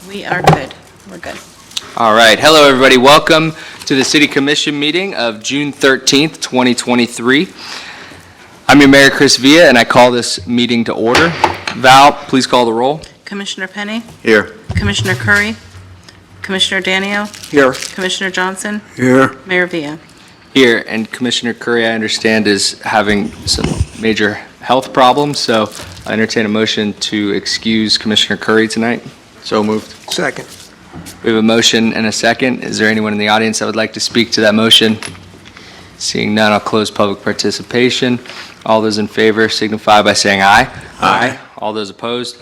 We are good. We're good. All right. Hello, everybody. Welcome to the City Commission meeting of June 13th, 2023. I'm your Mayor, Chris Villa, and I call this meeting to order. Val, please call the roll. Commissioner Penny, Here. Commissioner Curry, Commissioner Danio, Here. Commissioner Johnson, Here. Mayor Villa. Here, and Commissioner Curry, I understand, is having some major health problems, so I entertain a motion to excuse Commissioner Curry tonight. So moved. Second. We have a motion and a second. Is there anyone in the audience that would like to speak to that motion? Seeing none, I'll close public participation. All those in favor signify by saying aye. Aye. All those opposed?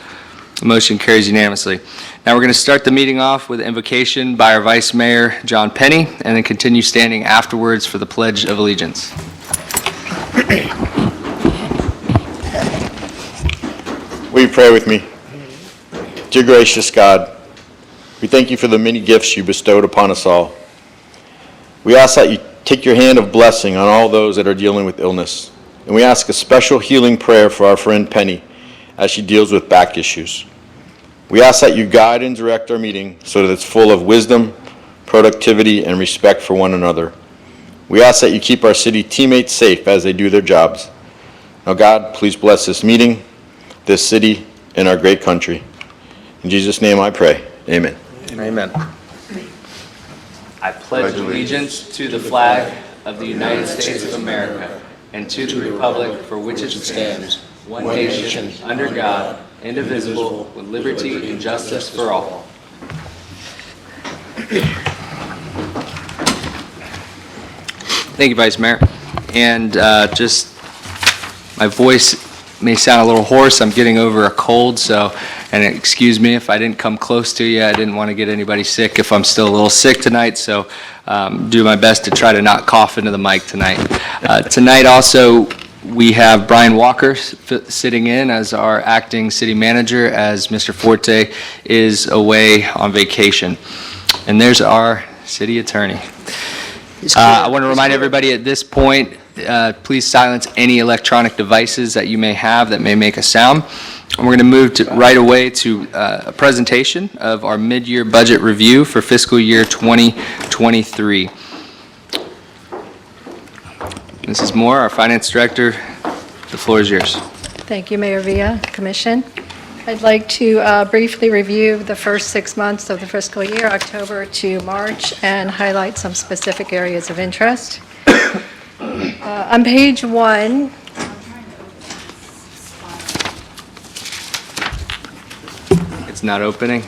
The motion carries unanimously. Now we're going to start the meeting off with invocation by our Vice Mayor, John Penny, and then continue standing afterwards for the Pledge of Allegiance. Will you pray with me? Dear gracious God, we thank you for the many gifts you bestowed upon us all. We ask that you take your hand of blessing on all those that are dealing with illness. And we ask a special healing prayer for our friend Penny as she deals with back issues. We ask that you guide and direct our meeting so that it's full of wisdom, productivity, and respect for one another. We ask that you keep our city teammates safe as they do their jobs. Now God, please bless this meeting, this city, and our great country. In Jesus' name I pray. Amen. Amen. I pledge allegiance to the flag of the United States of America and to the republic for which it stands, one nation, under God, indivisible, with liberty and justice for all. Thank you, Vice Mayor. And just, my voice may sound a little hoarse. I'm getting over a cold, and excuse me if I didn't come close to you. I didn't want to get anybody sick if I'm still a little sick tonight, so do my best to try to not cough into the mic tonight. Tonight also, we have Brian Walker sitting in as our acting city manager as Mr. Forte is away on vacation. And there's our city attorney. I want to remind everybody at this point, please silence any electronic devices that you may have that may make a sound. And we're going to move right away to a presentation of our mid-year budget review for fiscal year 2023. Mrs. Moore, our finance director, the floor is yours. Thank you, Mayor Villa, Commission. I'd like to briefly review the first 6 months of the fiscal year, October to March, and highlight some specific areas of interest. On page 1, It's not opening.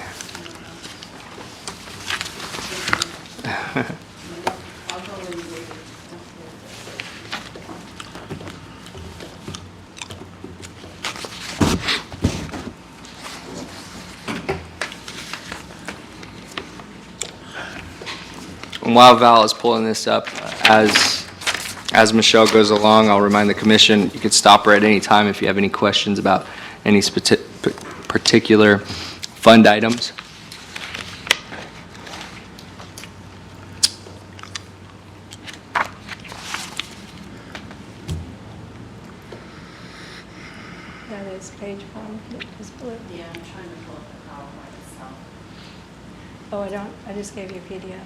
And while Val is pulling this up, as Michelle goes along, I'll remind the commission, you could stop her at any time if you have any questions about any particular fund items. that is page 1. Is blue. Yeah, I'm trying to pull up the PowerPoint itself. Oh, I just gave you a PDF.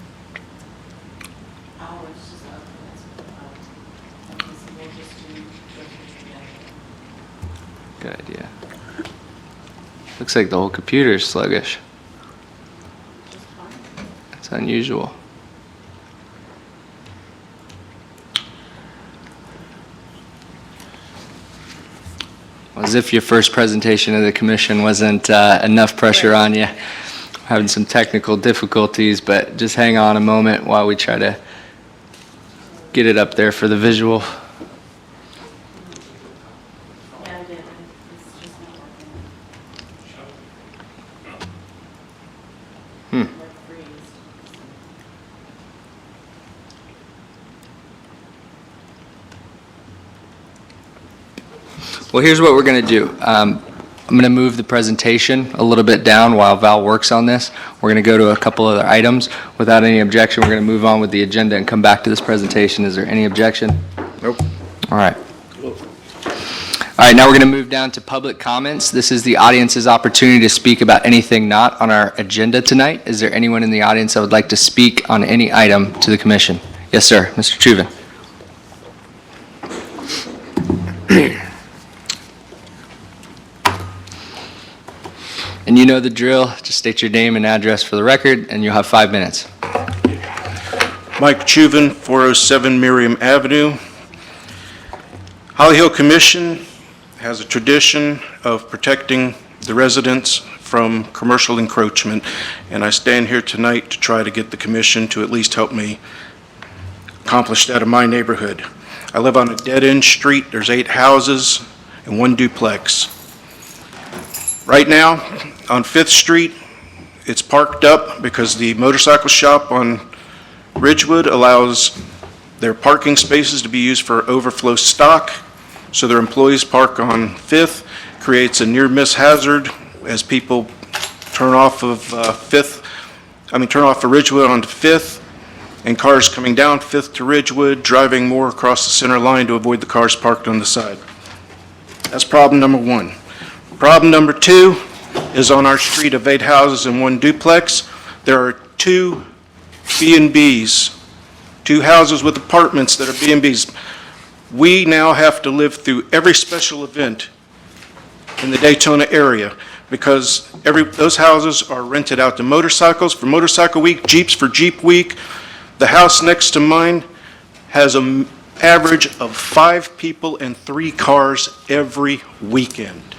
Oh, it's just, okay, so we'll just do Good idea. Looks like the whole computer is sluggish. It's unusual. As if your first presentation of the commission wasn't enough pressure on you. Having some technical difficulties, but just hang on a moment while we try to get it up there for the visual. Yeah, I did. It's just not working. Like freeze. Well, here's what we're going to do. I'm going to move the presentation a little bit down while Val works on this. We're going to go to a couple other items. Without any objection, we're going to move on with the agenda and come back to this presentation. Is there any objection? Nope. All right. All right, now we're going to move down to public comments. This is the audience's opportunity to speak about anything not on our agenda tonight. Is there anyone in the audience that would like to speak on any item to the commission? Yes, sir. Mr. Truvan. And you know the drill. Just state your name and address for the record, and you'll have 5 minutes. Mike Chuvan, 407 Miriam Avenue. Holly Hill Commission has a tradition of protecting the residents from commercial encroachment, and I stand here tonight to try to get the commission to at least help me accomplish that in my neighborhood. I live on a dead-end street. There's 8 houses and 1 duplex. Right now, on 5th Street, it's parked up because the motorcycle shop on Ridgewood allows their parking spaces to be used for overflow stock, so their employees park on 5th, creates a near-miss hazard as people turn off of turn off of Ridgewood onto 5th, and cars coming down 5th to Ridgewood, driving more across the center line to avoid the cars parked on the side. That's problem number 1. Problem number 2 is on our street of 8 houses and 1 duplex. There are 2 B&Bs, 2 houses with apartments that are B&Bs. We now have to live through every special event in the Daytona area because those houses are rented out to motorcycles for Motorcycle Week, Jeeps for Jeep Week. The house next to mine has an average of 5 people and 3 cars every weekend.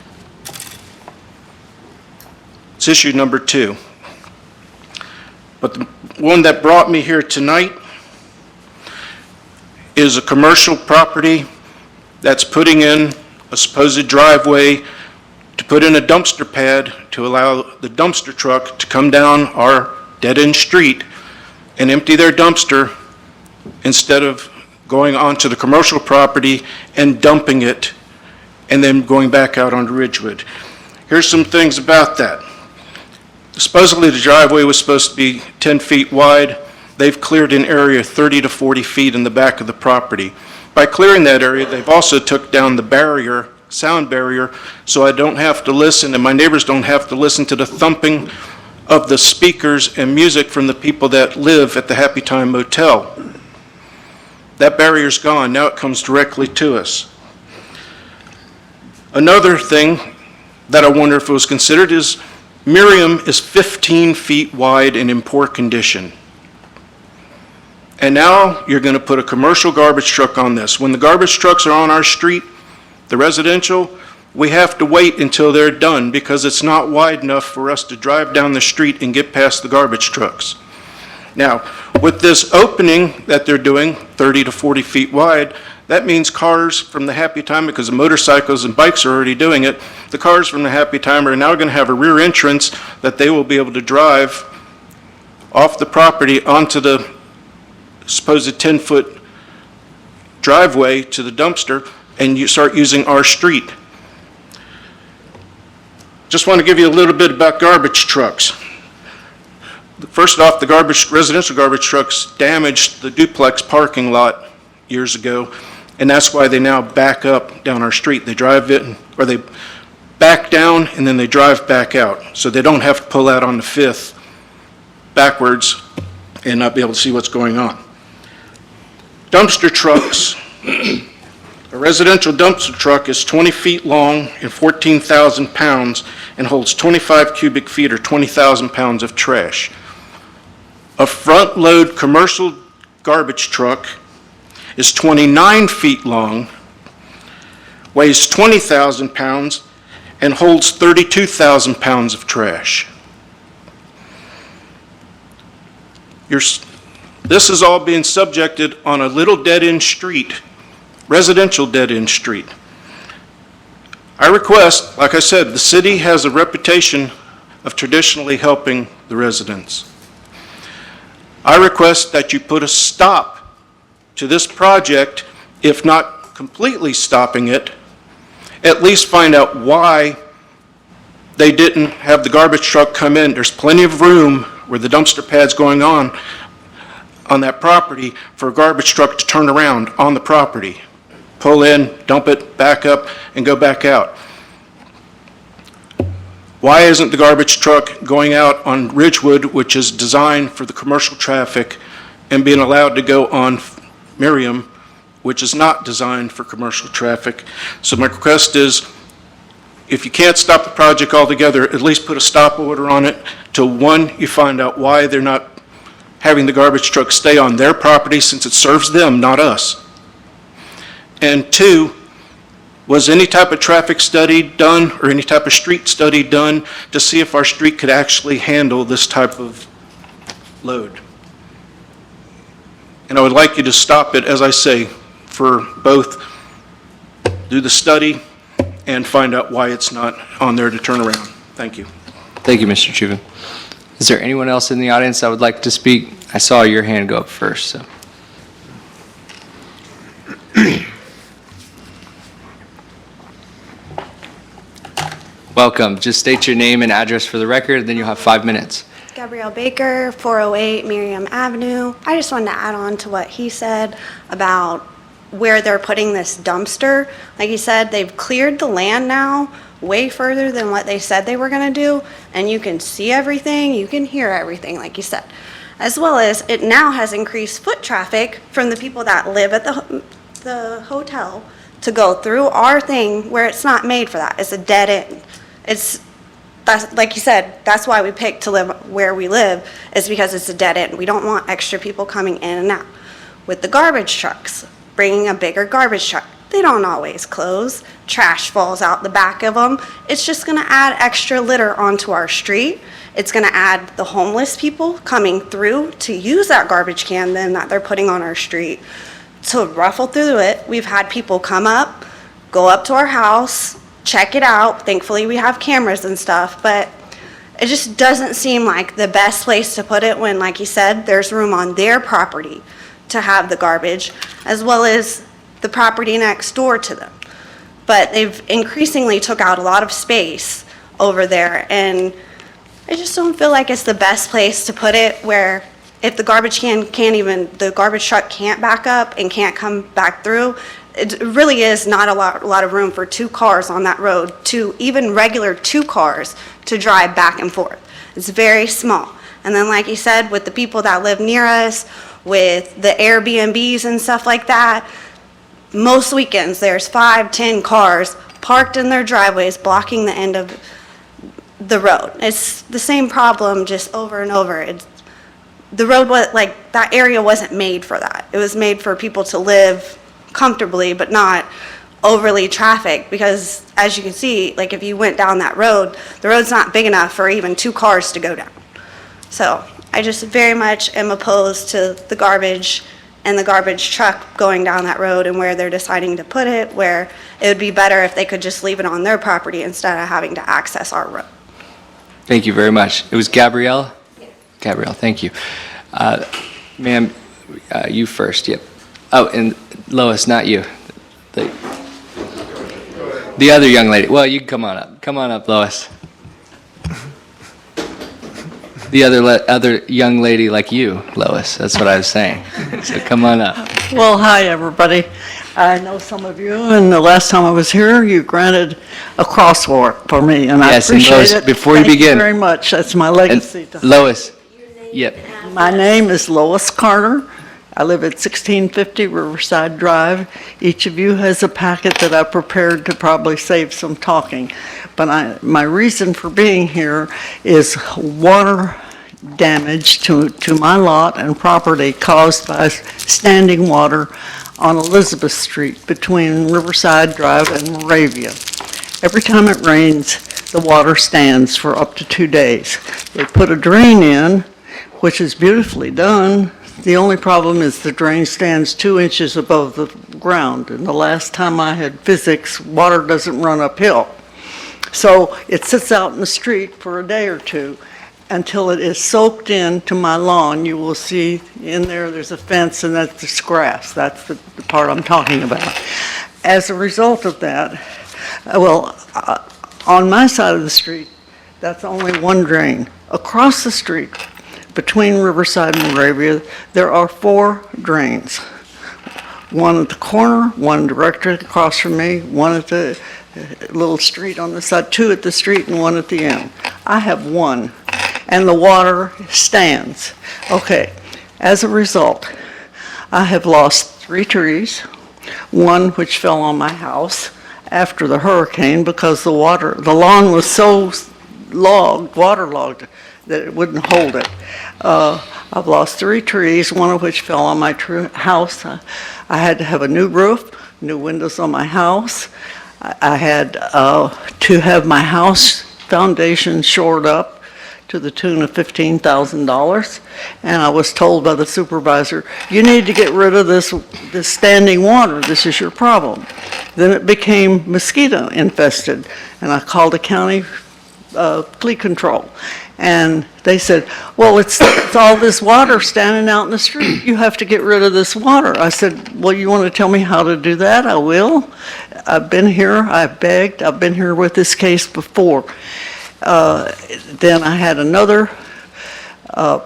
It's issue number 2. But the one that brought me here tonight is a commercial property that's putting in a supposed driveway to put in a dumpster pad to allow the dumpster truck to come down our dead-end street and empty their dumpster instead of going onto the commercial property and dumping it and then going back out onto Ridgewood. Here's some things about that. Supposedly the driveway was supposed to be 10 feet wide. They've cleared an area 30 to 40 feet in the back of the property. By clearing that area, they've also took down the barrier, sound barrier, so I don't have to listen and my neighbors don't have to listen to the thumping of the speakers and music from the people that live at the Happy Time Motel. That barrier's gone. Now it comes directly to us. Another thing that I wonder if it was considered is Miriam is 15 feet wide and in poor condition. And now you're going to put a commercial garbage truck on this. When the garbage trucks are on our street, the residential, we have to wait until they're done because it's not wide enough for us to drive down the street and get past the garbage trucks. Now, with this opening that they're doing, 30 to 40 feet wide, that means cars from the Happy Time, because the motorcycles and bikes are already doing it, the cars from the Happy Time are now going to have a rear entrance that they will be able to drive off the property onto the supposed 10-foot driveway to the dumpster, and you start using our street. Just want to give you a little bit about garbage trucks. First off, the residential garbage trucks damaged the duplex parking lot years ago, and that's why they now back up down our street. They drive it, or they back down and then they drive back out, so they don't have to pull out on the 5th backwards and not be able to see what's going on. Dumpster trucks. A residential dumpster truck is 20 feet long and 14,000 pounds and holds 25 cubic feet or 20,000 pounds of trash. A front-load commercial garbage truck is 29 feet long, weighs 20,000 pounds, and holds 32,000 pounds of trash. This is all being subjected on a little dead-end street, residential dead-end street. I request, like I said, the city has a reputation of traditionally helping the residents. I request that you put a stop to this project, if not completely stopping it, at least find out why they didn't have the garbage truck come in. There's plenty of room where the dumpster pad's going on that property for a garbage truck to turn around on the property. pull in, dump it, back up, and go back out. Why isn't the garbage truck going out on Ridgewood, which is designed for the commercial traffic, and being allowed to go on Miriam, which is not designed for commercial traffic? So my request is, if you can't stop the project altogether, at least put a stop order on it till, one, you find out why they're not having the garbage truck stay on their property, since it serves them, not us. And two, was any type of traffic study done or any type of street study done to see if our street could actually handle this type of load? And I would like you to stop it, as I say, for both, do the study and find out why it's not on there to turn around. Thank you. Thank you, Mr. Chuven. Is there anyone else in the audience that would like to speak? I saw your hand go up first, so. Welcome. Just state your name and address for the record, then you'll have 5 minutes. Gabrielle Baker, 408 Miriam Avenue. I just wanted to add on to what he said about where they're putting this dumpster. Like he said, they've cleared the land now way further than what they said they were going to do, and you can see everything, you can hear everything, like you said. As well as it now has increased foot traffic from the people that live at the hotel to go through our thing where it's not made for that. It's a dead end. That's, like you said, that's why we picked to live where we live, is because it's a dead end. We don't want extra people coming in and out. With the garbage trucks, bringing a bigger garbage truck, they don't always close. Trash falls out the back of them. It's just gonna add extra litter onto our street. It's gonna add the homeless people coming through to use that garbage can then that they're putting on our street to ruffle through it. We've had people come up, go up to our house, check it out. Thankfully, we have cameras and stuff, but it just doesn't seem like the best place to put it when, like you said, there's room on their property to have the garbage, as well as the property next door to them. But they've increasingly took out a lot of space over there, and I just don't feel like it's the best place to put it, where if the garbage can the garbage truck can't back up and can't come back through, it really is not a lot of room for 2 cars on that road, even regular 2 cars to drive back and forth. It's very small. And then, like you said, with the people that live near us, with the Airbnbs and stuff like that, most weekends there's 5-10 cars parked in their driveways blocking the end of the road. It's the same problem just over and over. The road was like, that area wasn't made for that. It was made for people to live comfortably, but not overly trafficked, because as you can see, like if you went down that road, the road's not big enough for even 2 cars to go down. So I just very much am opposed to the garbage and the garbage truck going down that road and where they're deciding to put it, where it would be better if they could just leave it on their property instead of having to access our road. Thank you very much. It was Gabrielle? Yes. Gabrielle, thank you. Ma'am, you first, yep. Oh, and Lois, not you. The other young lady. Well, you can come on up. Come on up, Lois. The other young lady like you, Lois. That's what I was saying. So come on up. Well, hi, everybody. I know some of you, and the last time I was here, you granted a crosswalk for me, and Yes, I and appreciate Lois, it. before you Thank begin- very much. That's my And legacy. Lois. Yep. My name is Lois Carter. I live at 1650 Riverside Drive. Each of you has a packet that I prepared to probably save some talking. But my reason for being here is water damage to my lot and property caused by standing water on Elizabeth Street between Riverside Drive and Moravia. Every time it rains, the water stands for up to 2 days. They put a drain in, which is beautifully done. The only problem is the drain stands 2 inches above the ground, and the last time I had physics, water doesn't run uphill. So it sits out in the street for a day or two until it is soaked into my lawn. You will see in there's a fence, and that's just grass. That's the part I'm talking about. As a result of that, on my side of the street, that's only one drain. Across the street, between Riverside and Moravia, there are 4 drains. one at the corner, one directly across from me, one at the little street on the side, two at the street and one at the end. I have one, and the water stands. Okay, as a result, I have lost 3 trees, one which fell on my house after the hurricane because the lawn was so waterlogged that it wouldn't hold it. I've lost 3 trees, one of which fell on my house. I had to have a new roof, new windows on my house. I had to have my house foundation shored up to the tune of $15,000. And I was told by the supervisor, you need to get rid of this standing water. This is your problem. Then it became mosquito infested. And I called the county flea control. And they said, well, it's all this water standing out in the street. You have to get rid of this water. I said, well, you want to tell me how to do that? I will. I've been here, I've begged, I've been here with this case before. Then I had another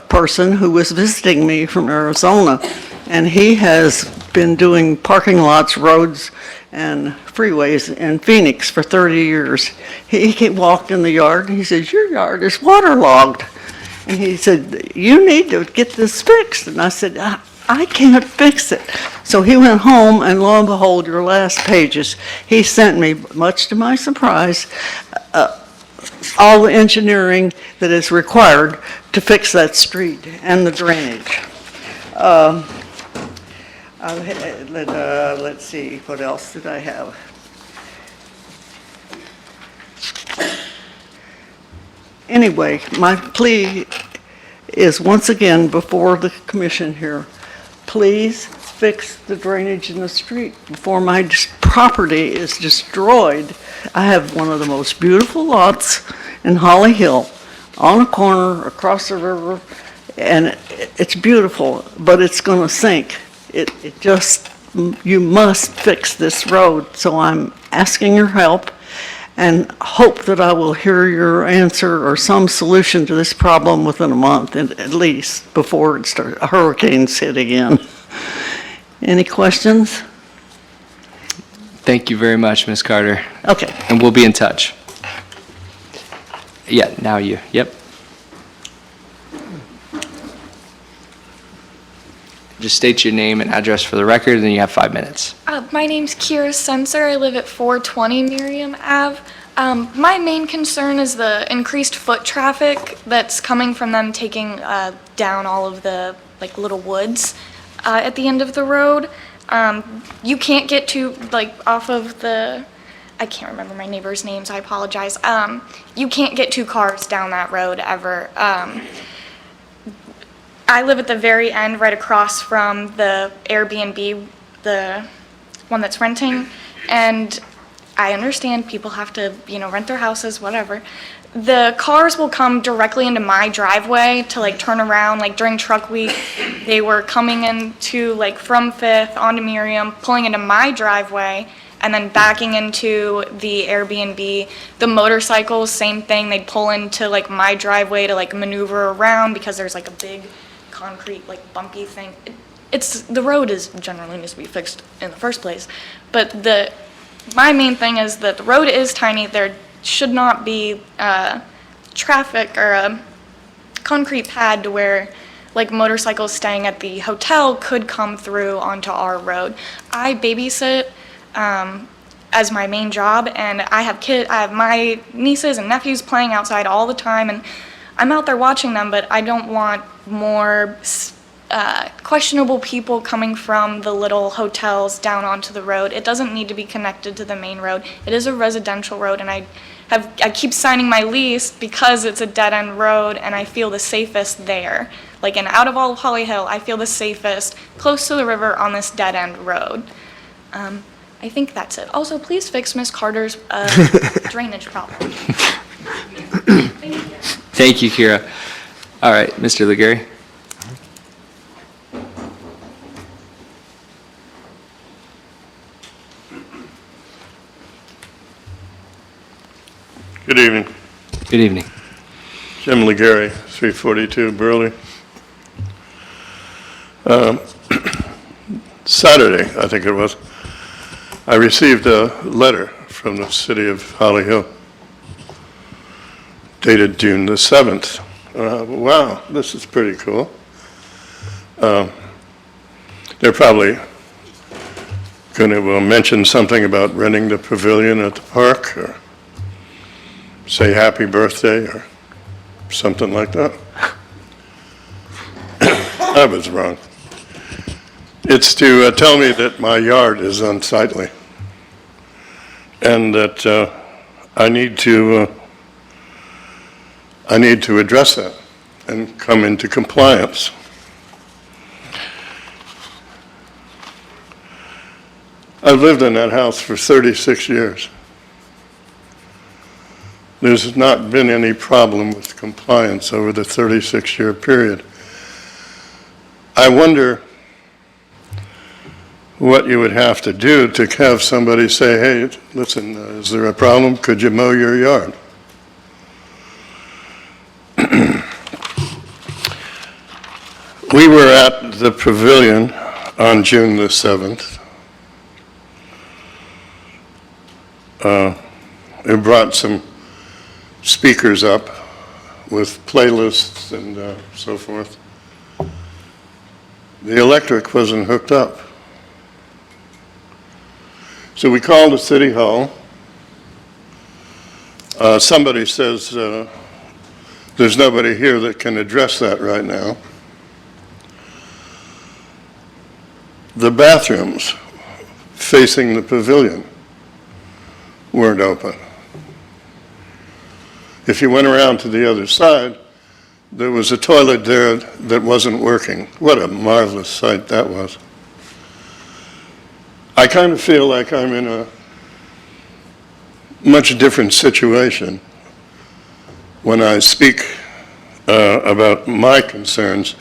person who was visiting me from Arizona, and he has been doing parking lots, roads, and freeways in Phoenix for 30 years. He walked in the yard, and he says, your yard is waterlogged. And he said, you need to get this fixed. And I said, I can't fix it. So he went home, and lo and behold, your last pages, he sent me, much to my surprise, all the engineering that is required to fix that street and the drainage. Let's see, what else did I have? Anyway, my plea is once again before the commission here, please fix the drainage in the street before my property is destroyed. I have one of the most beautiful lots in Holly Hill, on a corner across the river, and it's beautiful, but it's going to sink. You must fix this road. So I'm asking your help and hope that I will hear your answer or some solution to this problem within a month at least before hurricanes hit again. Any questions? Thank you very much, Ms. Carter. Okay. And we'll be in touch. Yeah, now you. Yep. Just state your name and address for the record, and then you have 5 minutes. My name's Kira Sensor. I live at 420 Miriam Ave. My main concern is the increased foot traffic that's coming from them taking down all of the little woods at the end of the road. You can't get to off of the, I can't remember my neighbors' names, I apologize. You can't get 2 cars down that road ever. I live at the very end, right across from the Airbnb, the one that's renting, and I understand people have to, rent their houses, whatever. The cars will come directly into my driveway to turn around. During truck week, they were coming into from 5th onto Miriam, pulling into my driveway, and then backing into the Airbnb. The motorcycles, same thing. They'd pull into my driveway to maneuver around because there's a big concrete bumpy thing. The road generally needs to be fixed in the first place, but my main thing is that the road is tiny. There should not be traffic or a concrete pad to where motorcycles staying at the hotel could come through onto our road. I babysit as my main job, and I have my nieces and nephews playing outside all the time, and I'm out there watching them, but I don't want more questionable people coming from the little hotels down onto the road. It doesn't need to be connected to the main road. It is a residential road, and I keep signing my lease because it's a dead-end road, and I feel the safest there. And out of all of Holly Hill, I feel the safest close to the river on this dead-end road. I think that's it. Also, please fix Ms. Carter's drainage problem. Thank you, Kira. All right, Mr. Legary. Good evening. Good evening. Jim Legary, 342 Burley. Saturday, I think it was, I received a letter from the city of Holly Hill dated June the 7th. Wow, this is pretty cool. They're probably going to mention something about renting the pavilion at the park, or say happy birthday, or something like that. I was wrong. It's to tell me that my yard is unsightly, and that I need to address that and come into compliance. I've lived in that house for 36 years. There's not been any problem with compliance over the 36-year period. I wonder what you would have to do to have somebody say, hey, listen, is there a problem? Could you mow your yard? We were at the pavilion on June the 7th. It brought some speakers up with playlists and so forth. The electric wasn't hooked up. So we called the city hall. Somebody says there's nobody here that can address that right now. The bathrooms facing the pavilion weren't open. If you went around to the other side, there was a toilet there that wasn't working. What a marvelous sight that was. I kind of feel like I'm in a much different situation when I speak about my concerns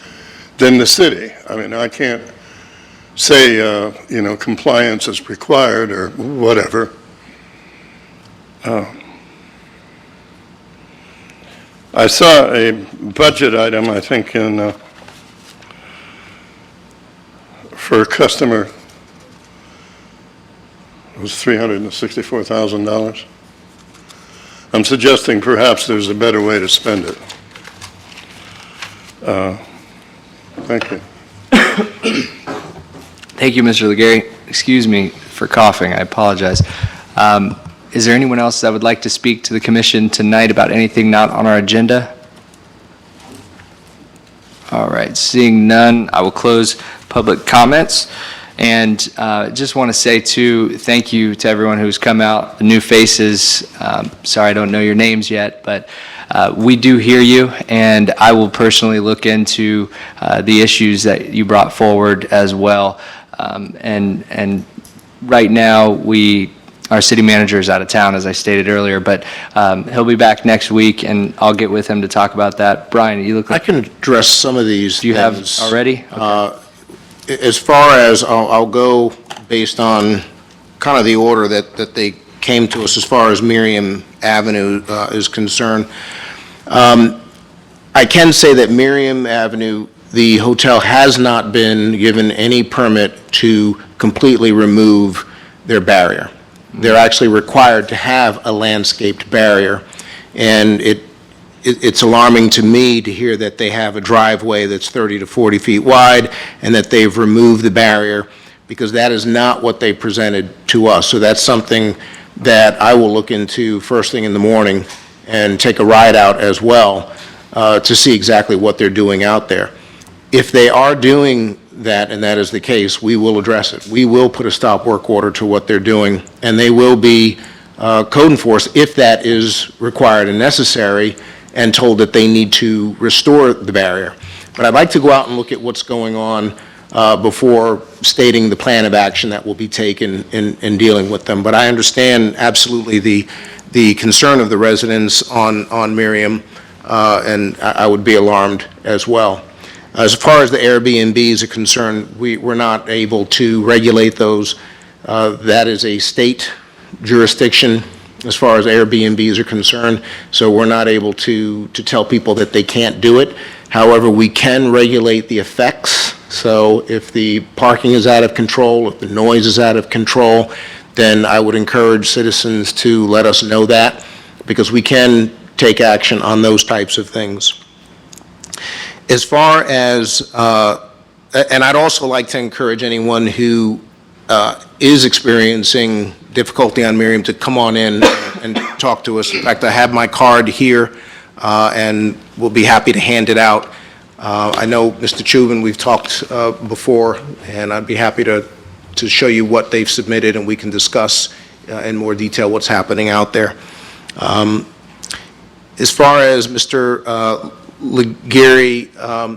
than the city. I mean, I can't say, compliance is required or whatever. I saw a budget item, I think, for a customer, it was $364,000. I'm suggesting perhaps there's a better way to spend it. Thank you. Thank you, Mr. Legary. Excuse me for coughing, I apologize. Is there anyone else that would like to speak to the commission tonight about anything not on our agenda? All right, seeing none, I will close public comments. And just want to say, too, thank you to everyone who's come out, the new faces. Sorry I don't know your names yet, but we do hear you, and I will personally look into the issues that you brought forward as well. And right now, our city manager is out of town, as I stated earlier, but he'll be back next week, and I'll get with him to talk about that. Brian, you look I like... can address some of these. Do you have things. already? Okay. As far as, I'll go based on kind of the order that they came to us as far as Miriam Avenue is concerned. I can say that Miriam Avenue, the hotel has not been given any permit to completely remove their barrier. They're actually required to have a landscaped barrier, and it's alarming to me to hear that they have a driveway that's 30 to 40 feet wide and that they've removed the barrier, because that is not what they presented to us. So that's something that I will look into first thing in the morning and take a ride out as well to see exactly what they're doing out there. If they are doing that, and that is the case, we will address it. We will put a stop work order to what they're doing, and they will be code enforced if that is required and necessary, and told that they need to restore the barrier. But I'd like to go out and look at what's going on before stating the plan of action that will be taken in dealing with them. But I understand absolutely the concern of the residents on Miriam, and I would be alarmed as well. As far as the Airbnbs are concerned, we're not able to regulate those. That is a state jurisdiction as far as Airbnbs are concerned, so we're not able to tell people that they can't do it. However, we can regulate the effects So if the parking is out of control, if the noise is out of control, then I would encourage citizens to let us know that, because we can take action on those types of things. As far as, and I'd also like to encourage anyone who is experiencing difficulty on Miriam to come on in and talk to us. In fact, I have my card here, and we'll be happy to hand it out. I know, Mr. Chuban, we've talked before, and I'd be happy to show you what they've submitted, and we can discuss in more detail what's happening out there. As far as Mr. Legary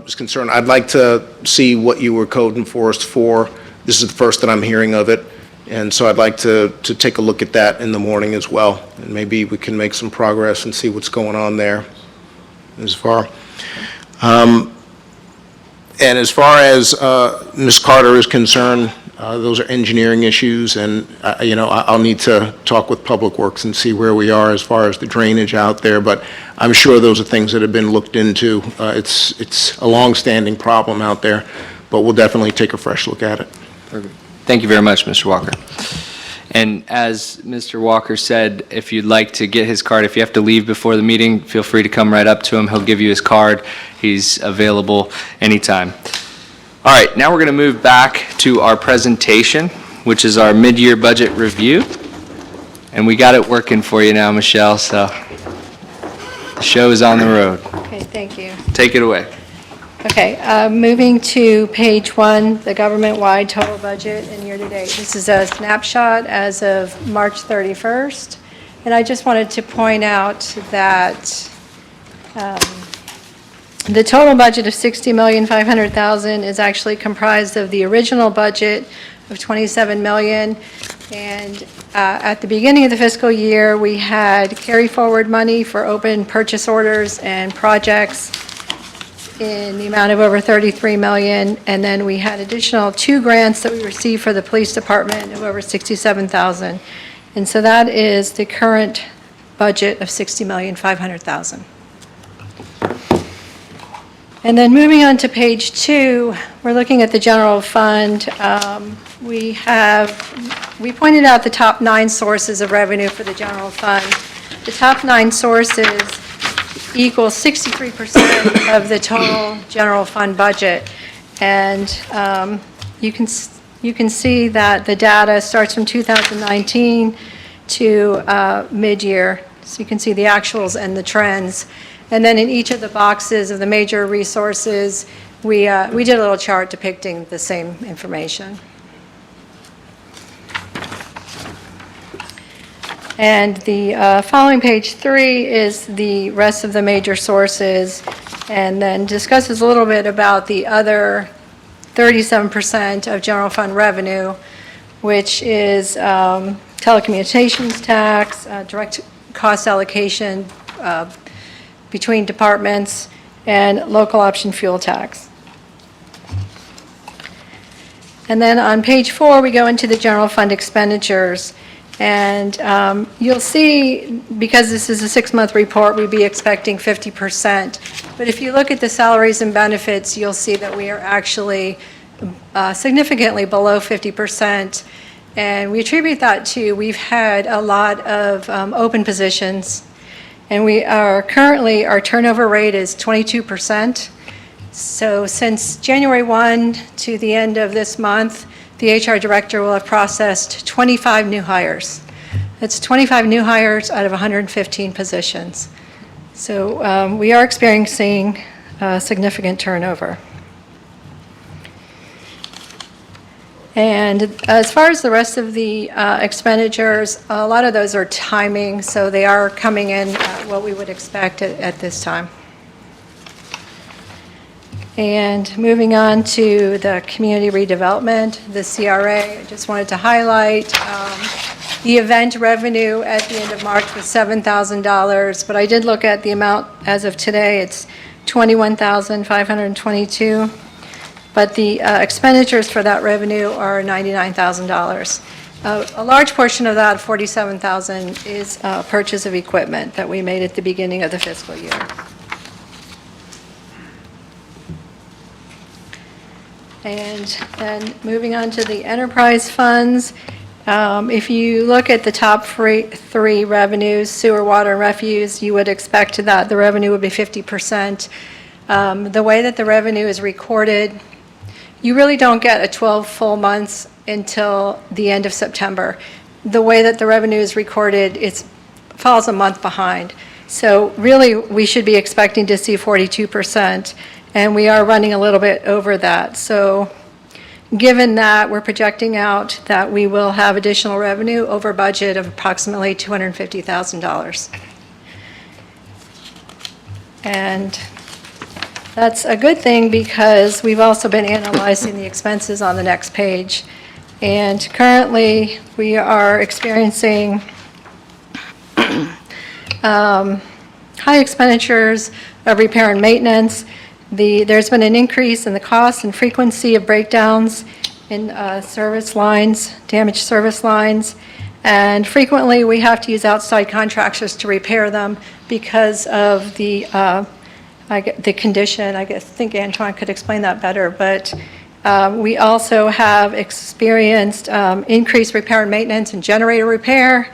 is concerned, I'd like to see what you were code enforced for. This is the first that I'm hearing of it, and so I'd like to take a look at that in the morning as well, and maybe we can make some progress and see what's going on there as far. And as far as Ms. Carter is concerned, those are engineering issues, and I'll need to talk with Public Works and see where we are as far as the drainage out there, but I'm sure those are things that have been looked into. It's a long-standing problem out there, but we'll definitely take a fresh look at it. Perfect. Thank you very much, Mr. Walker. And as Mr. Walker said, if you'd like to get his card, if you have to leave before the meeting, feel free to come right up to him. He'll give you his card. He's available anytime. All right, now we're going to move back to our presentation, which is our mid-year budget review. And we got it working for you now, Michelle, so the show is on the road. Okay, thank you. Take it away. Okay, moving to page 1, the government-wide total budget and year-to-date. This is a snapshot as of March 31st. And I just wanted to point out that the total budget of $60,500,000 is actually comprised of the original budget of $27 million. And at the beginning of the fiscal year, we had carry-forward money for open purchase orders and projects in the amount of over $33 million, and then we had additional 2 grants that we received for the police department of over $67,000. And so that is the current budget of $60,500,000. And then moving on to page 2, we're looking at the general fund. We pointed out the top 9 sources of revenue for the general fund. The top 9 sources equals 63% of the total general fund budget. And you can see that the data starts from 2019 to mid-year. So you can see the actuals and the trends. And then in each of the boxes of the major resources, we did a little chart depicting the same information. And the following page 3 is the rest of the major sources, and then discusses a little bit about the other 37% of general fund revenue, which is telecommunications tax, direct cost allocation between departments, and local option fuel tax. And then on page 4, we go into the general fund expenditures. And you'll see, because this is a 6-month report, we'd be expecting 50%. But if you look at the salaries and benefits, you'll see that we are actually significantly below 50%. And we attribute that to we've had a lot of open positions. And we are currently, our turnover rate is 22%. So since January 1 to the end of this month, the HR director will have processed 25 new hires. That's 25 new hires out of 115 positions. So we are experiencing significant turnover. And as far as the rest of the expenditures, a lot of those are timing, so they are coming in what we would expect at this time. And moving on to the community redevelopment, the CRA, I just wanted to highlight the event revenue at the end of March was $7,000, but I did look at the amount as of today, it's $21,522. But the expenditures for that revenue are $99,000. A large portion of that, $47,000, is purchase of equipment that we made at the beginning of the fiscal year. And then moving on to the enterprise funds, if you look at the top three revenues, sewer, water, and refuse, you would expect that the revenue would be 50%. The way that the revenue is recorded, you really don't get a 12 full months until the end of September. The way that the revenue is recorded, it falls a month behind. So really, we should be expecting to see 42%, and we are running a little bit over that. So given that, we're projecting out that we will have additional revenue over budget of approximately $250,000. And that's a good thing because we've also been analyzing the expenses on the next page. And currently, we are experiencing high expenditures of repair and maintenance. There's been an increase in the cost and frequency of breakdowns in service lines, damaged service lines, and frequently we have to use outside contractors to repair them because of the condition. I think Antoine could explain that better, but we also have experienced increased repair and maintenance and generator repair,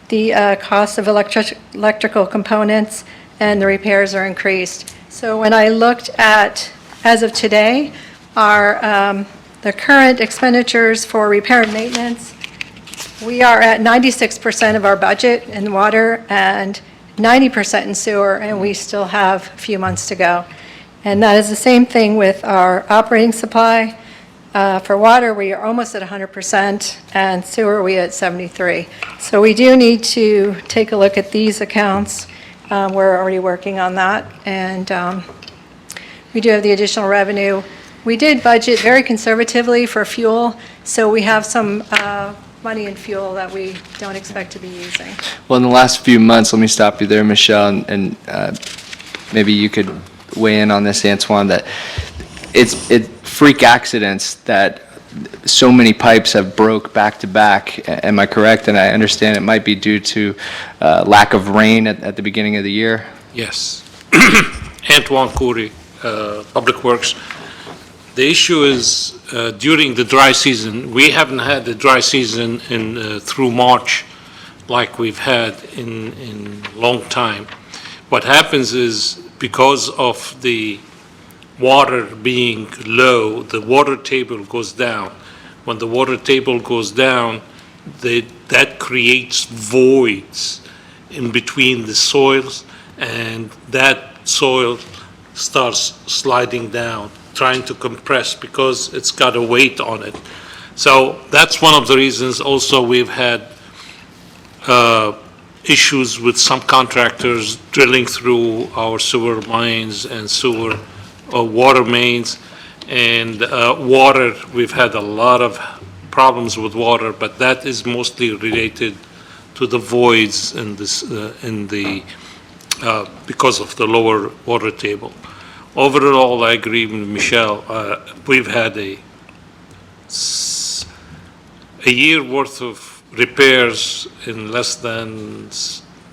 the cost of electrical components, and the repairs are increased. So when I looked at, as of today, the current expenditures for repair and maintenance, we are at 96% of our budget in water and 90% in sewer, and we still have a few months to go. And that is the same thing with our operating supply. For water, we are almost at 100%, and sewer, we are at 73%. So we do need to take a look at these accounts. We're already working on that, and we do have the additional revenue. We did budget very conservatively for fuel, so we have some money in fuel that we don't expect to be using. Well, in the last few months, let me stop you there, Michelle, and maybe you could weigh in on this, Antoine, that it's freak accidents that so many pipes have broke back to back. Am I correct? And I understand it might be due to lack of rain at the beginning of the year. Yes. Antoine Coury, Public Works. The issue is during the dry season, we haven't had the dry season through March like we've had in long time. What happens is because of the water being low, the water table goes down. When the water table goes down, that creates voids in between the soils, and that soil starts sliding down, trying to compress because it's got a weight on it. So that's one of the reasons also we've had issues with some contractors drilling through our sewer lines and sewer water mains. And water, we've had a lot of problems with water, but that is mostly related to the voids in this, because of the lower water table. Overall, I agree with Michelle. We've had a year worth of repairs in less than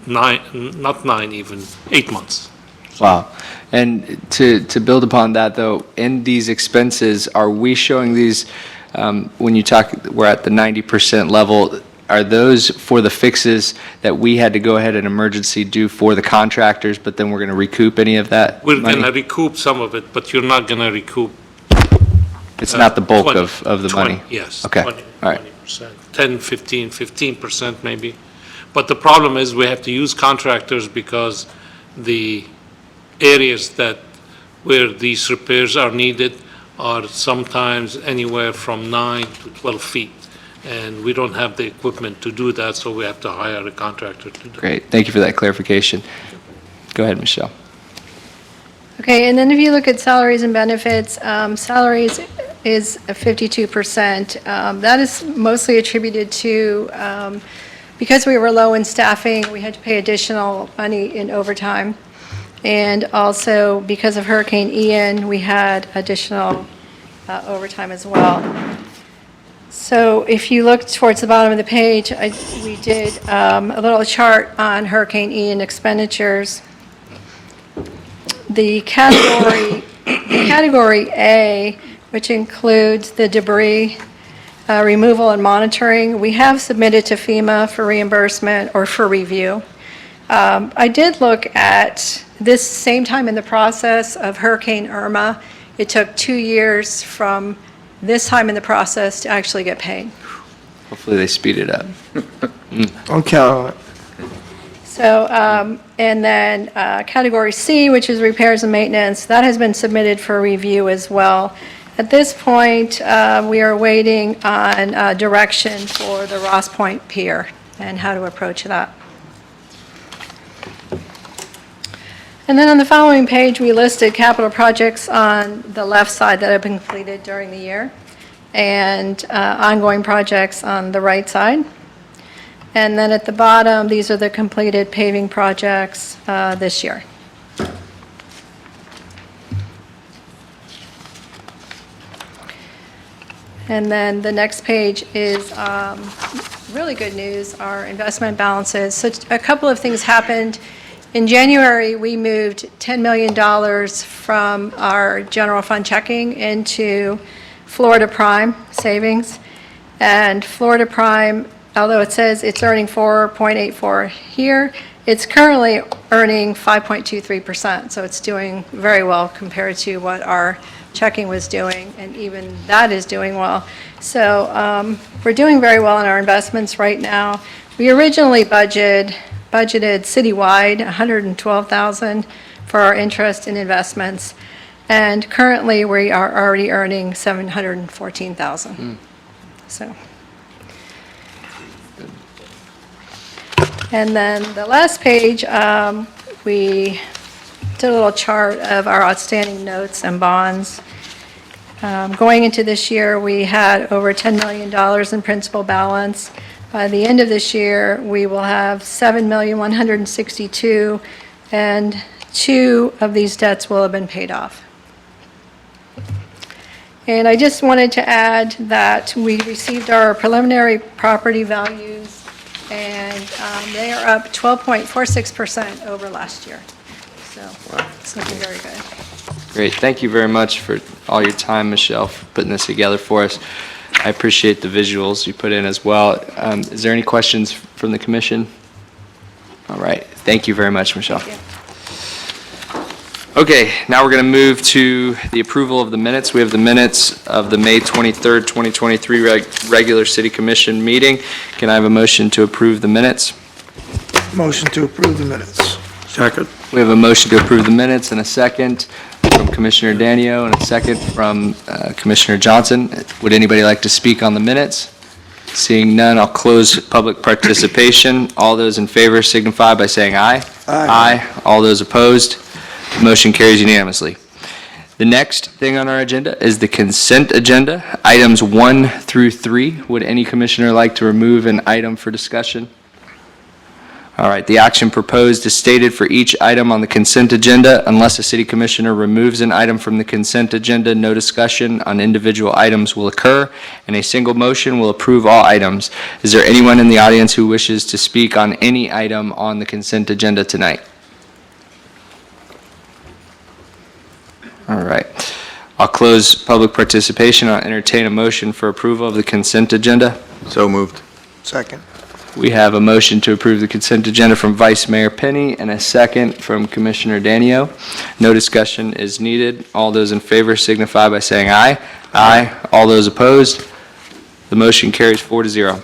8 months. Wow. And to build upon that, though, in these expenses, are we showing these, when you talk, we're at the 90% level, are those for the fixes that we had to go ahead and emergency do for the contractors, but then we're going to recoup any of that We're money? going to recoup some of it, but you're not going to recoup. It's not the bulk 20, of the 20, money? Yes. Okay, 20, all right. 20%, 10, 15, 15% maybe. But the problem is we have to use contractors because the areas where these repairs are needed are sometimes anywhere from 9 to 12 feet. And we don't have the equipment to do that, so we have to hire a contractor to do it. Great, thank you for that clarification. Go ahead, Michelle. Okay, and then if you look at salaries and benefits, salaries is 52%. That is mostly attributed to, because we were low in staffing, we had to pay additional money in overtime. And also, because of Hurricane Ian, we had additional overtime as well. So if you look towards the bottom of the page, we did a little chart on Hurricane Ian expenditures. The category A which includes the debris removal and monitoring. We have submitted to FEMA for reimbursement or for review. I did look at this same time in the process of Hurricane Irma. It took 2 years from this time in the process to actually get paid. Hopefully they speed it up. Don't count on it. So, and then Category C, which is repairs and maintenance, that has been submitted for review as well. At this point, we are waiting on direction for the Ross Point Pier and how to approach that. And then on the following page, we listed capital projects on the left side that have been completed during the year and ongoing projects on the right side. And then at the bottom, these are the completed paving projects this year. And then the next page is really good news, our investment balances. So a couple of things happened. In January, we moved $10 million from our general fund checking into Florida Prime savings. And Florida Prime, although it says it's earning 4.84 here, it's currently earning 5.23%. So it's doing very well compared to what our checking was doing, and even that is doing well. So we're doing very well in our investments right now. We originally budgeted citywide $112,000 for our interest in investments, and currently we are already earning $714,000. So. And then the last page, we did a little chart of our outstanding notes and bonds. Going into this year, we had over $10 million in principal balance. By the end of this year, we will have $7,162,000, and 2 of these debts will have been paid off. And I just wanted to add that we received our preliminary property values, and they are up 12.46% over last year. So it's looking very good. Great. Thank you very much for all your time, Michelle, for putting this together for us. I appreciate the visuals you put in as well. Is there any questions from the commission? All right. Thank you very much, Michelle. Thank Okay, now we're going to move to the approval of the minutes. We have the minutes of the May 23rd, 2023 regular city commission meeting. Can I have a motion to approve the minutes? Motion to approve the minutes. Second. We have a motion to approve the minutes and a second from Commissioner Danio and a second from Commissioner Johnson. Would anybody like to speak on the minutes? Seeing none, I'll close public participation. All those in favor signify by saying aye. Aye. All those opposed? The motion carries unanimously. The next thing on our agenda is the consent agenda, items 1 through 3. Would any commissioner like to remove an item for discussion? All right, the action proposed is stated for each item on the consent agenda. Unless a city commissioner removes an item from the consent agenda, no discussion on individual items will occur, and a single motion will approve all items. Is there anyone in the audience who wishes to speak on any item on the consent agenda tonight? All right. I'll close public participation. I'll entertain a motion for approval of the consent agenda. So moved. Second. We have a motion to approve the consent agenda from Vice Mayor Penny and a second from Commissioner Danio. No discussion is needed. All those in favor signify by saying aye. Aye. All those opposed? The motion carries 4-0.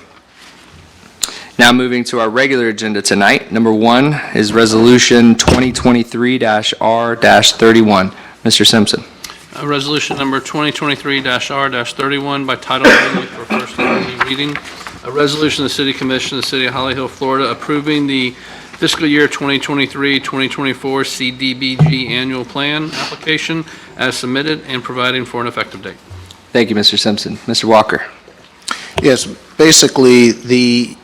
Now moving to our regular agenda tonight. Number 1 is Resolution 2023-R-31. Mr. Simpson. Resolution number 2023-R-31 by title only for first and only reading. A resolution of the City Commission of the City of Holly Hill, Florida, approving the fiscal year 2023-2024 CDBG annual plan application as submitted and providing for an effective date. Thank you, Mr. Simpson. Mr. Walker. Yes, basically, the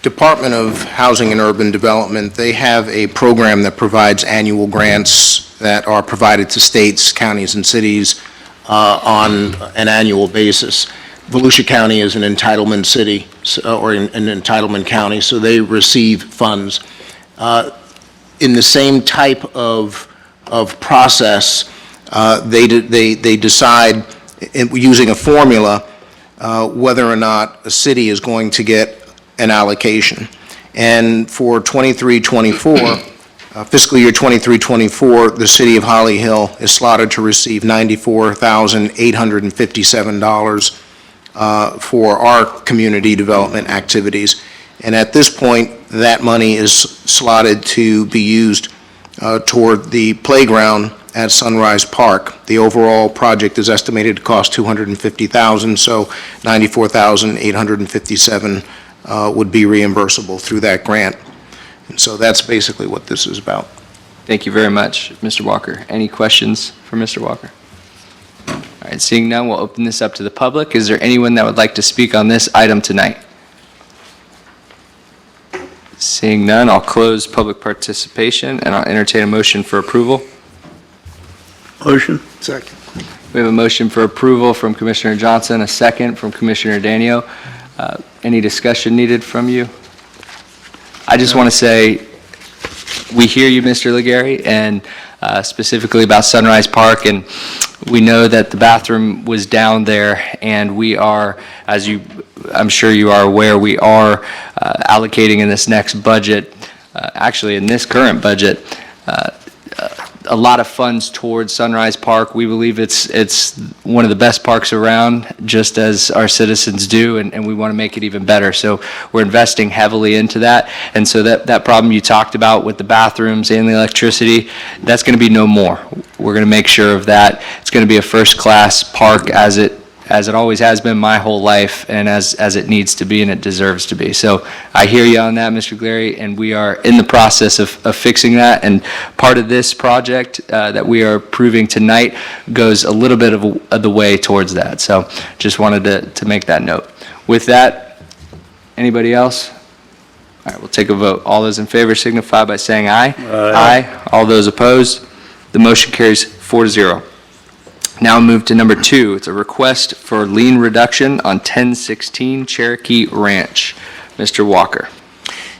Department of Housing and Urban Development, they have a program that provides annual grants that are provided to states, counties, and cities on an annual basis. Volusia County is an entitlement city, or an entitlement county, so they receive funds. In the same type of process, they decide using a formula, whether or not a city is going to get an allocation. And for 23-24, fiscal year 23-24, the city of Holly Hill is slotted to receive $94,857 for our community development activities. And at this point, that money is slotted to be used toward the playground at Sunrise Park. The overall project is estimated to cost $250,000, so $94,857 would be reimbursable through that grant. And so that's basically what this is about. Thank you very much, Mr. Walker. Any questions for Mr. Walker? All right, seeing none, we'll open this up to the public. Is there anyone that would like to speak on this item tonight? Seeing none, I'll close public participation, and I'll entertain a motion for approval. Motion. Second. We have a motion for approval from Commissioner Johnson, a second from Commissioner Danio. Any discussion needed from you? I just want to say, we hear you, Mr. Legary, and specifically about Sunrise Park, and we know that the bathroom was down there, and we are, as I'm sure you are aware, we are allocating in this next budget, actually in this current budget, a lot of funds towards Sunrise Park. We believe it's one of the best parks around, just as our citizens do, and we want to make it even better. So we're investing heavily into that. And so that problem you talked about with the bathrooms and the electricity, that's going to be no more. We're going to make sure of that. It's going to be a first-class park as it always has been my whole life, and as it needs to be and it deserves to be. So I hear you on that, Mr. Glary, and we are in the process of fixing that. And part of this project that we are approving tonight goes a little bit of the way towards that. So just wanted to make that note. With that, anybody else? All right, we'll take a vote. All those in favor signify by saying aye. Aye. All those opposed? The motion carries 4-0. Now move to number 2. It's a request for lien reduction on 1016 Cherokee Ranch. Mr. Walker.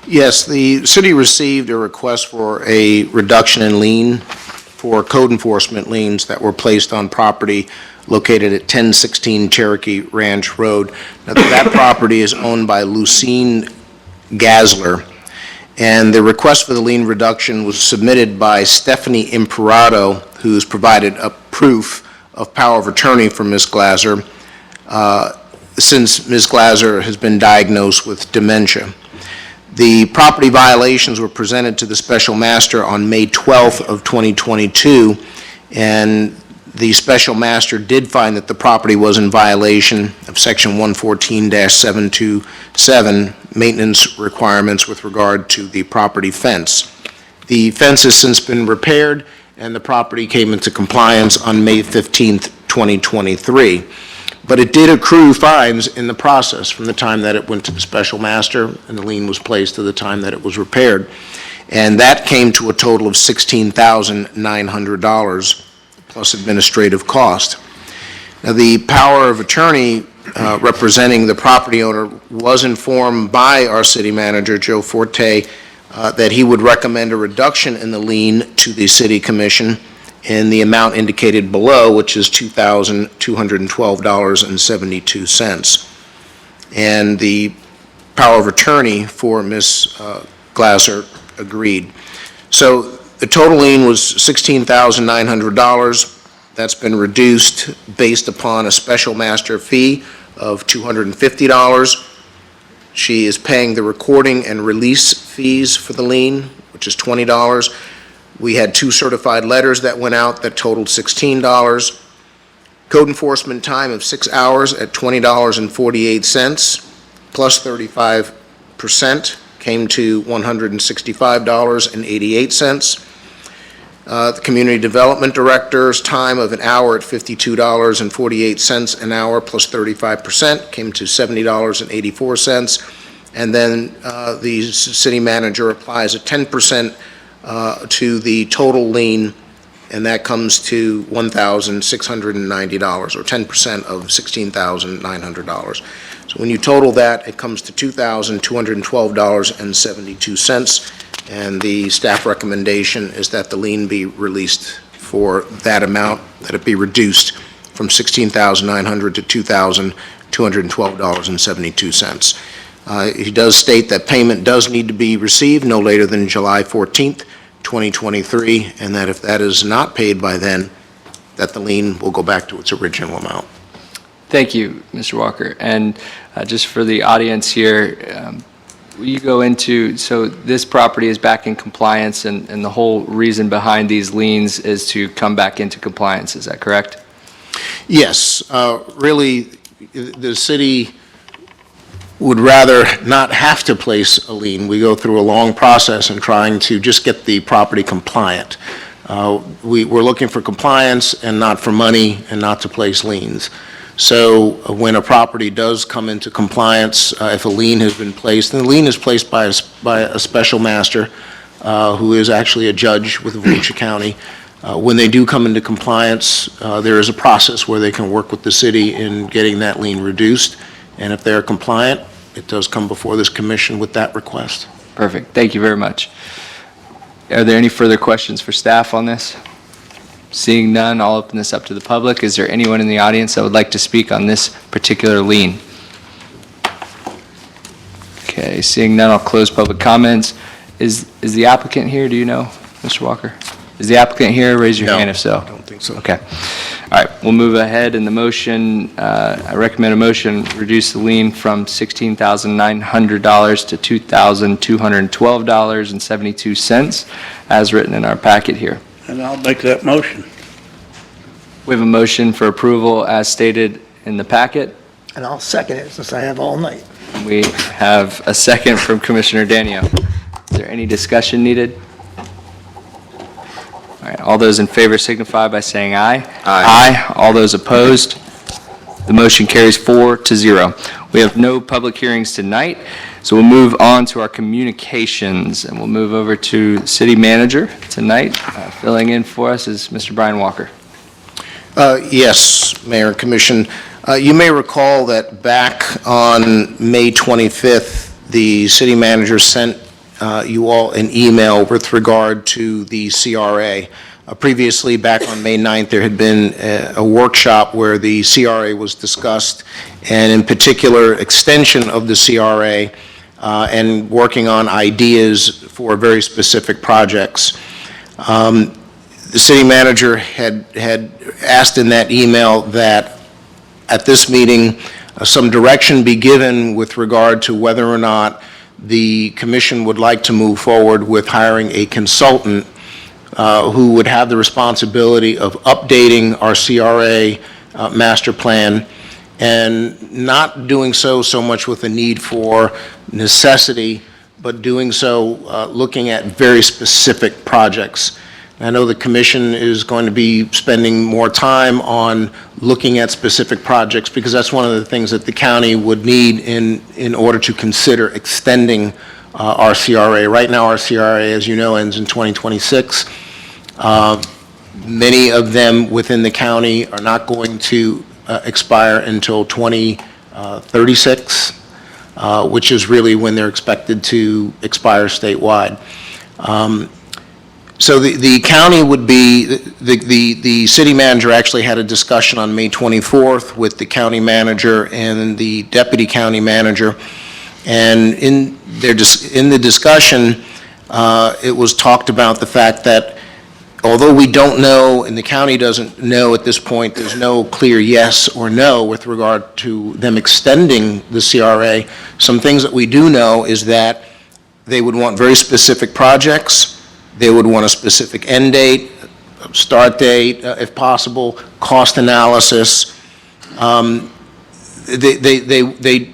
Yes, the city received a request for a reduction in lien for code enforcement liens that were placed on property located at 1016 Cherokee Ranch Road. Now, that property is owned by Lucine Gasler, and the request for the lien reduction was submitted by Stephanie Imperato, who's provided a proof of power of attorney for Ms. Glaser, since Ms. Glaser has been diagnosed with dementia. The property violations were presented to the special master on May 12th of 2022, and the special master did find that the property was in violation of section 114-727 maintenance requirements with regard to the property fence. The fence has since been repaired, and the property came into compliance on May 15th, 2023. But it did accrue fines in the process from the time that it went to the special master and the lien was placed to the time that it was repaired. And that came to a total of $16,900 plus administrative cost. Now, the power of attorney representing the property owner was informed by our city manager, Joe Forte, that he would recommend a reduction in the lien to the city commission in the amount indicated below, which is $2,212.72. And the power of attorney for Ms. Glaser agreed. So the total lien was $16,900. That's been reduced based upon a special master fee of $250. She is paying the recording and release fees for the lien, which is $20. We had 2 certified letters that went out that totaled $16. Code enforcement time of 6 hours at $20.48, plus 35%, came to $165.88. The community development director's time of an hour at $52.48 an hour, plus 35%, came to $70.84. And then the city manager applies a 10% to the total lien, and that comes to $1,690, or 10% of $16,900. So when you total that, it comes to $2,212.72, and the staff recommendation is that the lien be released for that amount, that it be reduced from $16,900 to $2,212.72. He does state that payment does need to be received no later than July 14th, 2023, and that if that is not paid by then, that the lien will go back to its original amount. Thank you, Mr. Walker. And just for the audience here, will you go into, so this property is back in compliance, and the whole reason behind these liens is to come back into compliance, is that correct? Yes, really, the city would rather not have to place a lien. We go through a long process in trying to just get the property compliant. We're looking for compliance and not for money and not to place liens. So when a property does come into compliance, if a lien has been placed, and the lien is placed by a special master who is actually a judge with Volusia County, when they do come into compliance, there is a process where they can work with the city in getting that lien reduced. And if they're compliant, it does come before this commission with that request. Perfect. Thank you very much. Are there any further questions for staff on this? Seeing none, I'll open this up to the public. Is there anyone in the audience that would like to speak on this particular lien? Okay, seeing none, I'll close public comments. Is the applicant here? Do you know, Mr. Walker? Is the applicant here? Raise your No, hand if so. I don't think so. Okay. All right, we'll move ahead in the motion. I recommend a motion, reduce the lien from $16,900 to $2,212.72 as written in our packet here. And I'll make that motion. We have a motion for approval as stated in the packet. And I'll second it since I have all night. We have a second from Commissioner Danio. Is there any discussion needed? All right, all those in favor signify by saying aye. Aye. All those opposed? The motion carries 4-0. We have no public hearings tonight, so we'll move on to our communications, and we'll move over to City Manager tonight. Filling in for us is Mr. Brian Walker. Yes, Mayor and Commission. You may recall that back on May 25th, the city manager sent you all an email with regard to the CRA. Previously, back on May 9th, there had been a workshop where the CRA was discussed, and in particular, extension of the CRA and working on ideas for very specific projects. The city manager had asked in that email that at this meeting, some direction be given with regard to whether or not the commission would like to move forward with hiring a consultant who would have the responsibility of updating our CRA master plan and not doing so much with a need for necessity, but doing so looking at very specific projects. I know the commission is going to be spending more time on looking at specific projects because that's one of the things that the county would need in order to consider extending our CRA. Right now, our CRA, as you know, ends in 2026. Many of them within the county are not going to expire until 2036, which is really when they're expected to expire statewide. So the county would be, the city manager actually had a discussion on May 24th with the county manager and the deputy county manager. And in the discussion, it was talked about the fact that although we don't know, and the county doesn't know at this point, there's no clear yes or no with regard to them extending the CRA, some things that we do know is that they would want very specific projects. They would want a specific end date, start date, if possible, cost analysis. They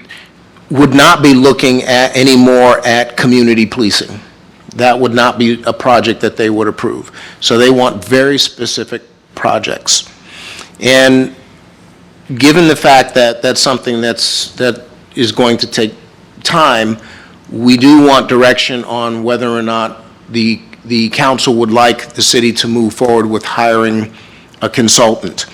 would not be looking at anymore at community policing. That would not be a project that they would approve. So they want very specific projects. And given the fact that that's something that is going to take time, we do want direction on whether or not the council would like the city to move forward with hiring a consultant.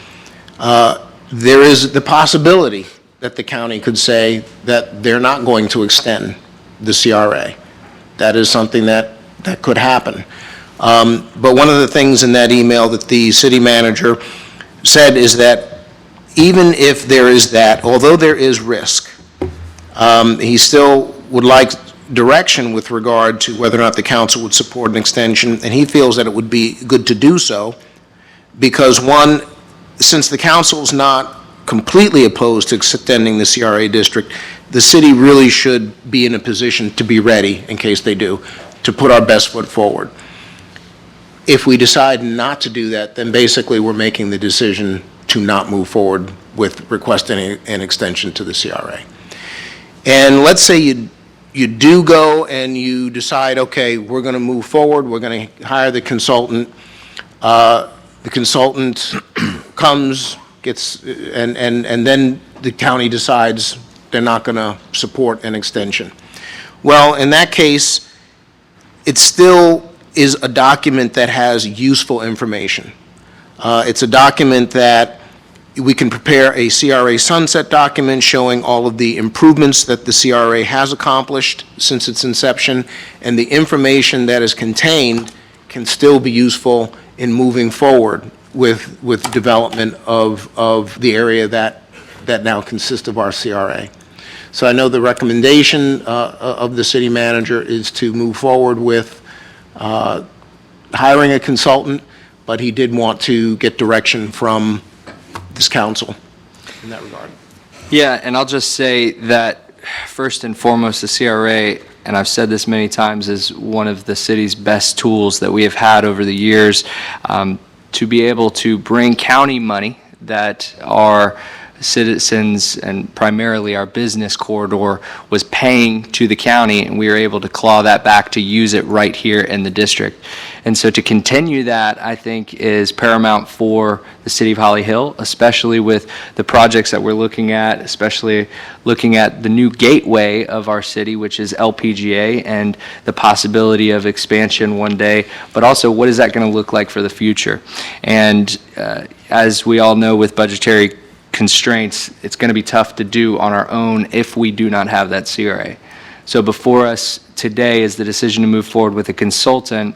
There is the possibility that the county could say that they're not going to extend the CRA. That is something that could happen. But one of the things in that email that the city manager said is that even if there is that, although there is risk, he still would like direction with regard to whether or not the council would support an extension, and he feels that it would be good to do so, because one, since the council's not completely opposed to extending the CRA district, the city really should be in a position to be ready, in case they do, to put our best foot forward. If we decide not to do that, then basically we're making the decision to not move forward with requesting an extension to the CRA. And let's say you do go and you decide, okay, we're going to move forward, we're going to hire the consultant. The consultant comes, gets, and then the county decides they're not going to support an extension. Well, in that case, it still is a document that has useful information. It's a document that we can prepare a CRA sunset document showing all of the improvements that the CRA has accomplished since its inception, and the information that is contained can still be useful in moving forward with development of the area that now consists of our CRA. So I know the recommendation of the city manager is to move forward with hiring a consultant, but he did want to get direction from this council in that regard. Yeah, and I'll just say that first and foremost, the CRA, and I've said this many times, is one of the city's best tools that we have had over the years to be able to bring county money that our citizens and primarily our business corridor was paying to the county, and we were able to claw that back to use it right here in the district. And so to continue that, I think, is paramount for the city of Holly Hill, especially with the projects that we're looking at, especially looking at the new gateway of our city, which is LPGA, and the possibility of expansion one day, but also what is that going to look like for the future. And as we all know, with budgetary constraints, it's going to be tough to do on our own if we do not have that CRA. So before us today is the decision to move forward with a consultant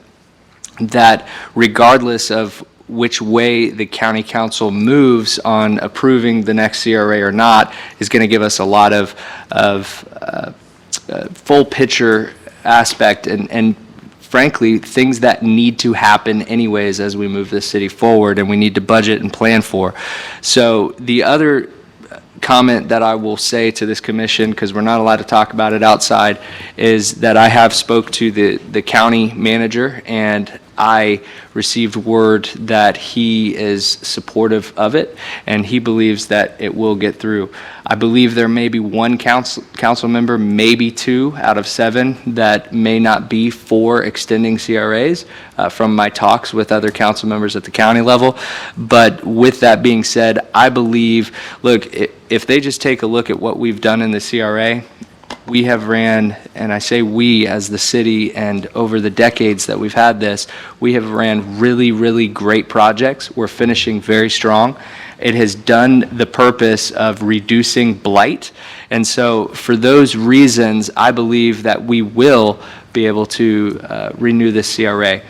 that, regardless of which way the county council moves on approving the next CRA or not, is going to give us a lot of full picture aspect and frankly, things that need to happen anyways as we move this city forward and we need to budget and plan for. So the other comment that I will say to this commission, because we're not allowed to talk about it outside, is that I have spoke to the county manager, and I received word that he is supportive of it, and he believes that it will get through. I believe there may be one council member, maybe 2 out of 7, that may not be for extending CRAs from my talks with other council members at the county level. But with that being said, I believe, look, if they just take a look at what we've done in the CRA, we have ran, and I say we as the city, and over the decades that we've had this, we have ran really, really great projects. We're finishing very strong. It has done the purpose of reducing blight. And so for those reasons, I believe that we will be able to renew this CRA.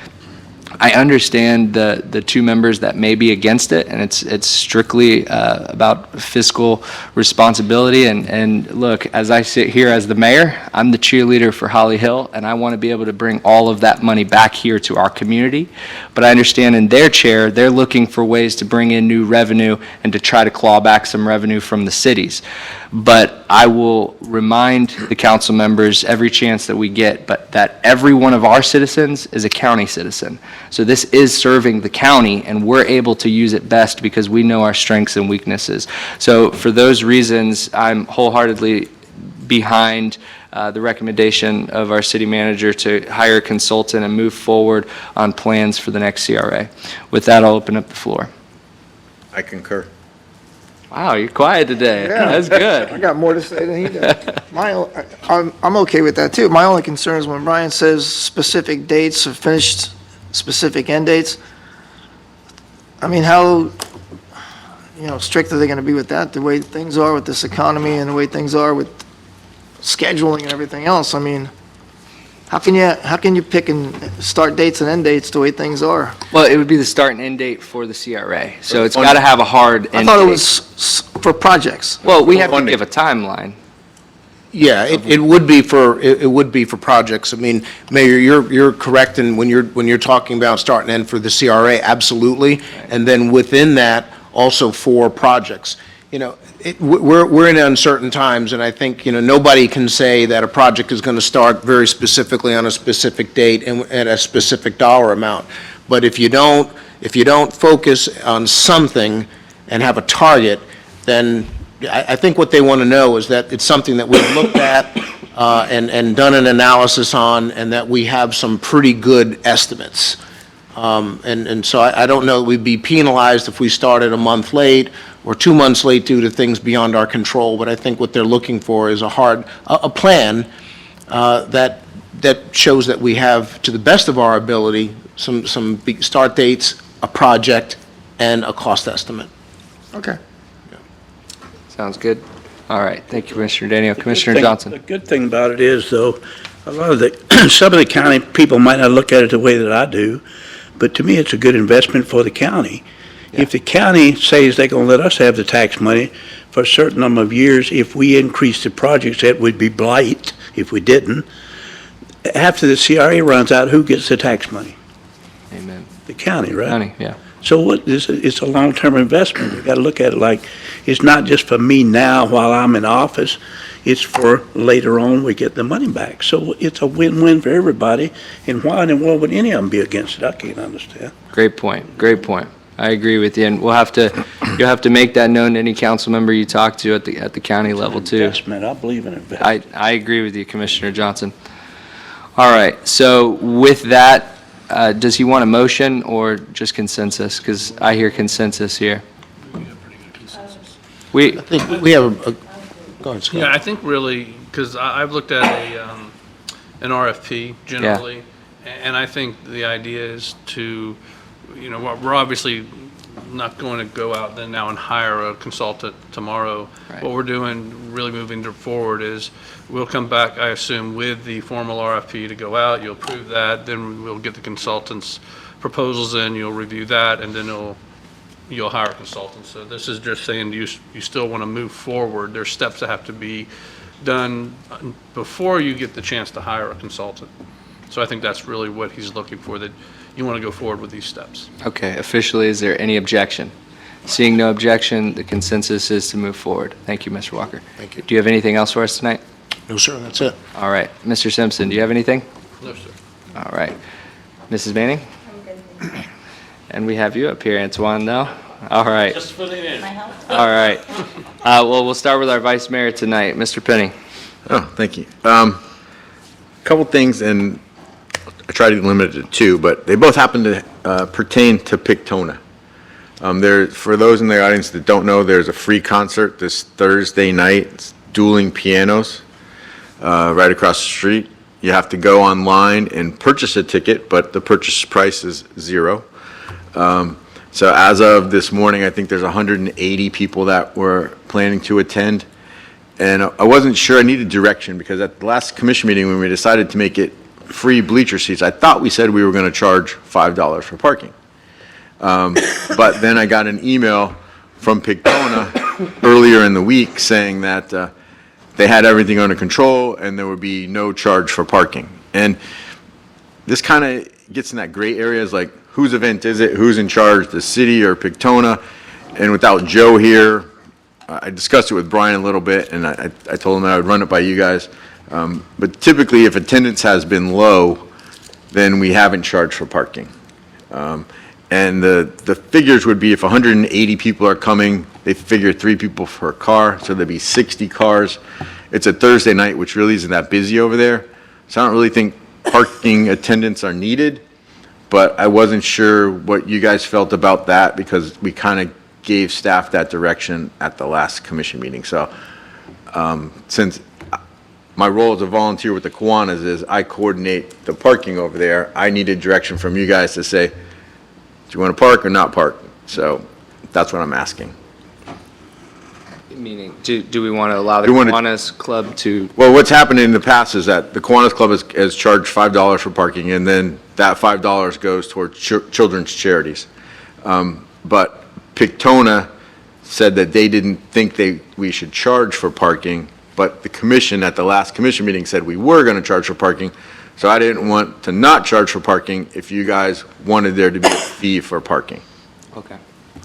I understand the 2 members that may be against it, and it's strictly about fiscal responsibility. And look, as I sit here as the mayor, I'm the cheerleader for Holly Hill, and I want to be able to bring all of that money back here to our community. But I understand in their chair, they're looking for ways to bring in new revenue and to try to claw back some revenue from the cities. But I will remind the council members every chance that we get, but that every one of our citizens is a county citizen. So this is serving the county, and we're able to use it best because we know our strengths and weaknesses. So for those reasons, I'm wholeheartedly behind the recommendation of our city manager to hire a consultant and move forward on plans for the next CRA. With that, I'll open up the floor. I concur. Wow, you're quiet today. Yeah. That's good. I got more to say than he does. I'm okay with that, too. My only concern is when Brian says specific dates or finished specific end dates. I mean, how, strict are they going to be with that? The way things are with this economy and the way things are with scheduling and everything else. I mean, How can you pick and start dates and end dates the way things are? Well, it would be the start and end date for the CRA, so it's got to have a hard end date. I thought it was for projects. Well, we have to give a timeline. Yeah, it would be for projects. I mean, Mayor, you're correct in when you're talking about start and end for the CRA, absolutely. And then within that, also for projects. You know, we're in uncertain times, and I think, you know, nobody can say that a project is going to start very specifically on a specific date and at a specific dollar amount. But if you don't focus on something and have a target, then I think what they want to know is that it's something that we've looked at and done an analysis on, and that we have some pretty good estimates. And so I don't know that we'd be penalized if we started a month late or 2 months late due to things beyond our control, but I think what they're looking for is a plan that shows that we have, to the best of our ability, some big start dates, a project, and a cost estimate. Okay. Sounds good. All right, thank you, Commissioner Daniel. Commissioner Johnson. The good thing about it is, though, a lot of some of the county people might not look at it the way that I do, but to me, it's a good investment for the county. If the county says they're going to let us have the tax money for a certain number of years, if we increase the projects, that would be blight if we didn't. After the CRA runs out, who gets the tax money? Amen. The county, right? County, yeah. So it's a long-term investment. We've got to look at it like, it's not just for me now while I'm in office, it's for later on we get the money back. So it's a win-win for everybody, and why in the world would any of them be against it? I can't understand. Great point, great point. I agree with you, and you'll have to make that known to any council member you talk to at the county level too. Investment, I believe in investment. I agree with you, Commissioner Johnson. All right, so with that, does he want a motion or just consensus? Because I hear consensus here. I think we have go ahead, Scott. Yeah, I think really, because I've looked at an RFP generally, and I think the idea is to, you know, we're obviously not going to go out then now and hire a consultant tomorrow. Right. What we're doing, really moving forward, is we'll come back, I assume, with the formal RFP to go out. You'll approve that, then we'll get the consultants' proposals in, you'll review that, and then you'll hire a consultant. So this is just saying you still want to move forward. There's steps that have to be done before you get the chance to hire a consultant. So I think that's really what he's looking for, that you want to go forward with these steps. Okay, officially, is there any objection? Seeing no objection, the consensus is to move forward. Thank you, Mr. Walker. Thank you. Do you have anything else for us tonight? No, sir, that's it. All right, Mr. Simpson, do you have anything? No, sir. All right. Mrs. Manning? And we have you up here, Antoine, though. All right. Just filling in. All right. Well, we'll start with our Vice Mayor tonight, Mr. Penny. Oh, thank you. Couple things, and I try to limit it to two, but they both happen to pertain to Pictona. For those in the audience that don't know, there's a free concert this Thursday night. It's Dueling Pianos, right across the street. You have to go online and purchase a ticket, but the purchase price is $0. So as of this morning, I think there's 180 people that were planning to attend. And I wasn't sure, I needed direction, because at the last commission meeting, when we decided to make it free bleacher seats, I thought we said we were going to charge $5 for parking. But then I got an email from Pictona earlier in the week saying that they had everything under control and there would be no charge for parking. And this kind of gets in that gray area, is like, whose event is it? Who's in charge, the city or Pictona? And without Joe here, I discussed it with Brian a little bit, and I told him that I would run it by you guys. But typically, if attendance has been low, then we haven't charged for parking. And the figures would be, if 180 people are coming, they figure 3 people per car, so there'd be 60 cars. It's a Thursday night, which really isn't that busy over there. So I don't really think parking attendants are needed, but I wasn't sure what you guys felt about that, because we kind of gave staff that direction at the last commission meeting. So since my role as a volunteer with the Kiwanis is I coordinate the parking over there, I needed direction from you guys to say, do you want to park or not park? So that's what I'm asking. Meaning, do we want to allow the We wanna- Kiwanis Club to, Well, what's happened in the past is that the Kiwanis Club has charged $5 for parking, and then that $5 goes towards children's charities. But Pictona said that they didn't think we should charge for parking, but the commission, at the last commission meeting, said we were going to charge for parking. So I didn't want to not charge for parking if you guys wanted there to be a fee for parking. okay.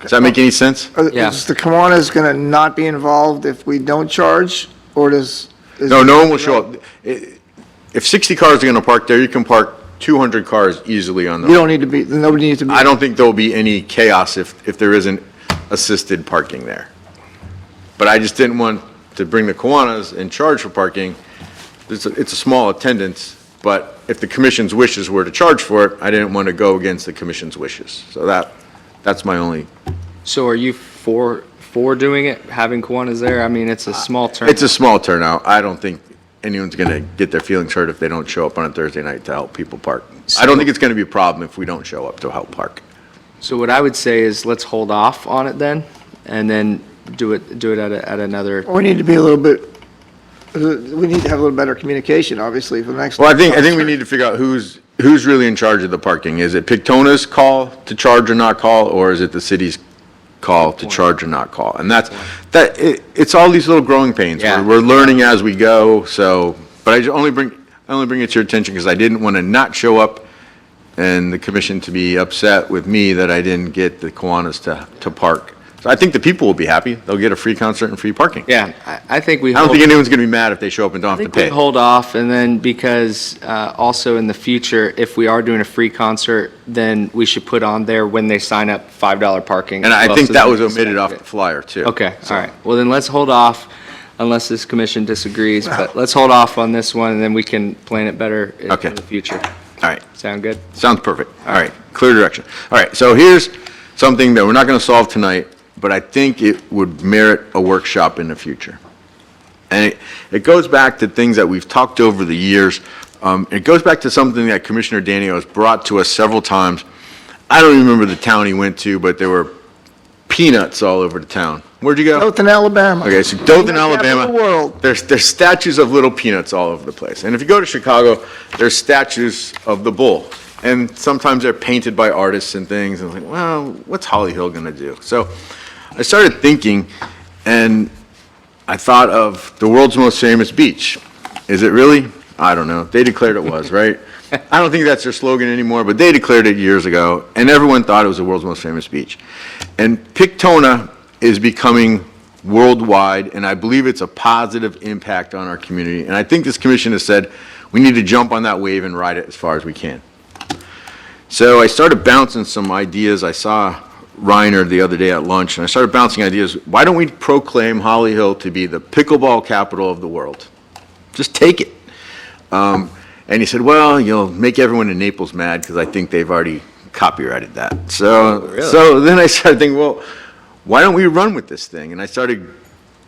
Does that make any sense? Yeah. Is the Kiwanis going to not be involved if we don't charge, or does? No, no one will show up. If 60 cars are going to park there, you can park 200 cars easily on You the. don't need to be, nobody needs to be. I don't think there'll be any chaos if there isn't assisted parking there. But I just didn't want to bring the Kiwanis and charge for parking. It's a small attendance, but if the commission's wishes were to charge for it, I didn't want to go against the commission's wishes. So that's my only, So are you for doing it, having Kiwanis there? I mean, it's a small turn. it's a small turnout. I don't think anyone's going to get their feelings hurt if they don't show up on a Thursday night to help people park. I don't think it's going to be a problem if we don't show up to help park. So what I would say is let's hold off on it then, and then do it at another. We need to be a little bit, we need to have a little better communication, obviously, for the next. Well, I think we need to figure out who's really in charge of the parking. Is it Pictona's call to charge or not call, or is it the city's call to charge or not call? And it's all these little growing pains. Yeah. We're learning as we go, so, but I only bring it to your attention because I didn't want to not show up and the commission to be upset with me that I didn't get the Kiwanis to park. So I think the people will be happy. They'll get a free concert and free parking. Yeah, I think we. I don't think anyone's going to be mad if they show up and don't have to pay. Hold off, and then because also in the future, if we are doing a free concert, then we should put on there when they sign up $5 parking. And I Well, think so that they was can omitted off spend the it. flyer, too. Okay, all right. Well, then let's hold off unless this commission disagrees, but let's hold off on this one, and then we can plan it better in Okay. the future. All right. Sound good? Sounds perfect. All right, clear direction. All right, so here's something that we're not going to solve tonight, but I think it would merit a workshop in the future. And it goes back to things that we've talked over the years. It goes back to something that Commissioner Danio has brought to us several times. I don't even remember the town he went to, but there were peanuts all over the town. Where'd you go? Dothan, Alabama. Okay, so Dothan, Capital of the Alabama. world. There's statues of little peanuts all over the place. And if you go to Chicago, there's statues of the bull. And sometimes they're painted by artists and things. And it's like, well, what's Holly Hill going to do? So I started thinking, and I thought of the world's most famous beach. Is it really? I don't know. They declared it was, right? I don't think that's their slogan anymore, but they declared it years ago, and everyone thought it was the world's most famous beach. And Pictona is becoming worldwide, and I believe it's a positive impact on our community. And I think this commission has said we need to jump on that wave and ride it as far as we can. So I started bouncing some ideas. I saw Reiner the other day at lunch, and I started bouncing ideas. Why don't we proclaim Holly Hill to be the pickleball capital of the world? Just take it. And he said, well, you'll make everyone in Naples mad because I think they've already copyrighted that. So then I started thinking, well, why don't we run with this thing? And I started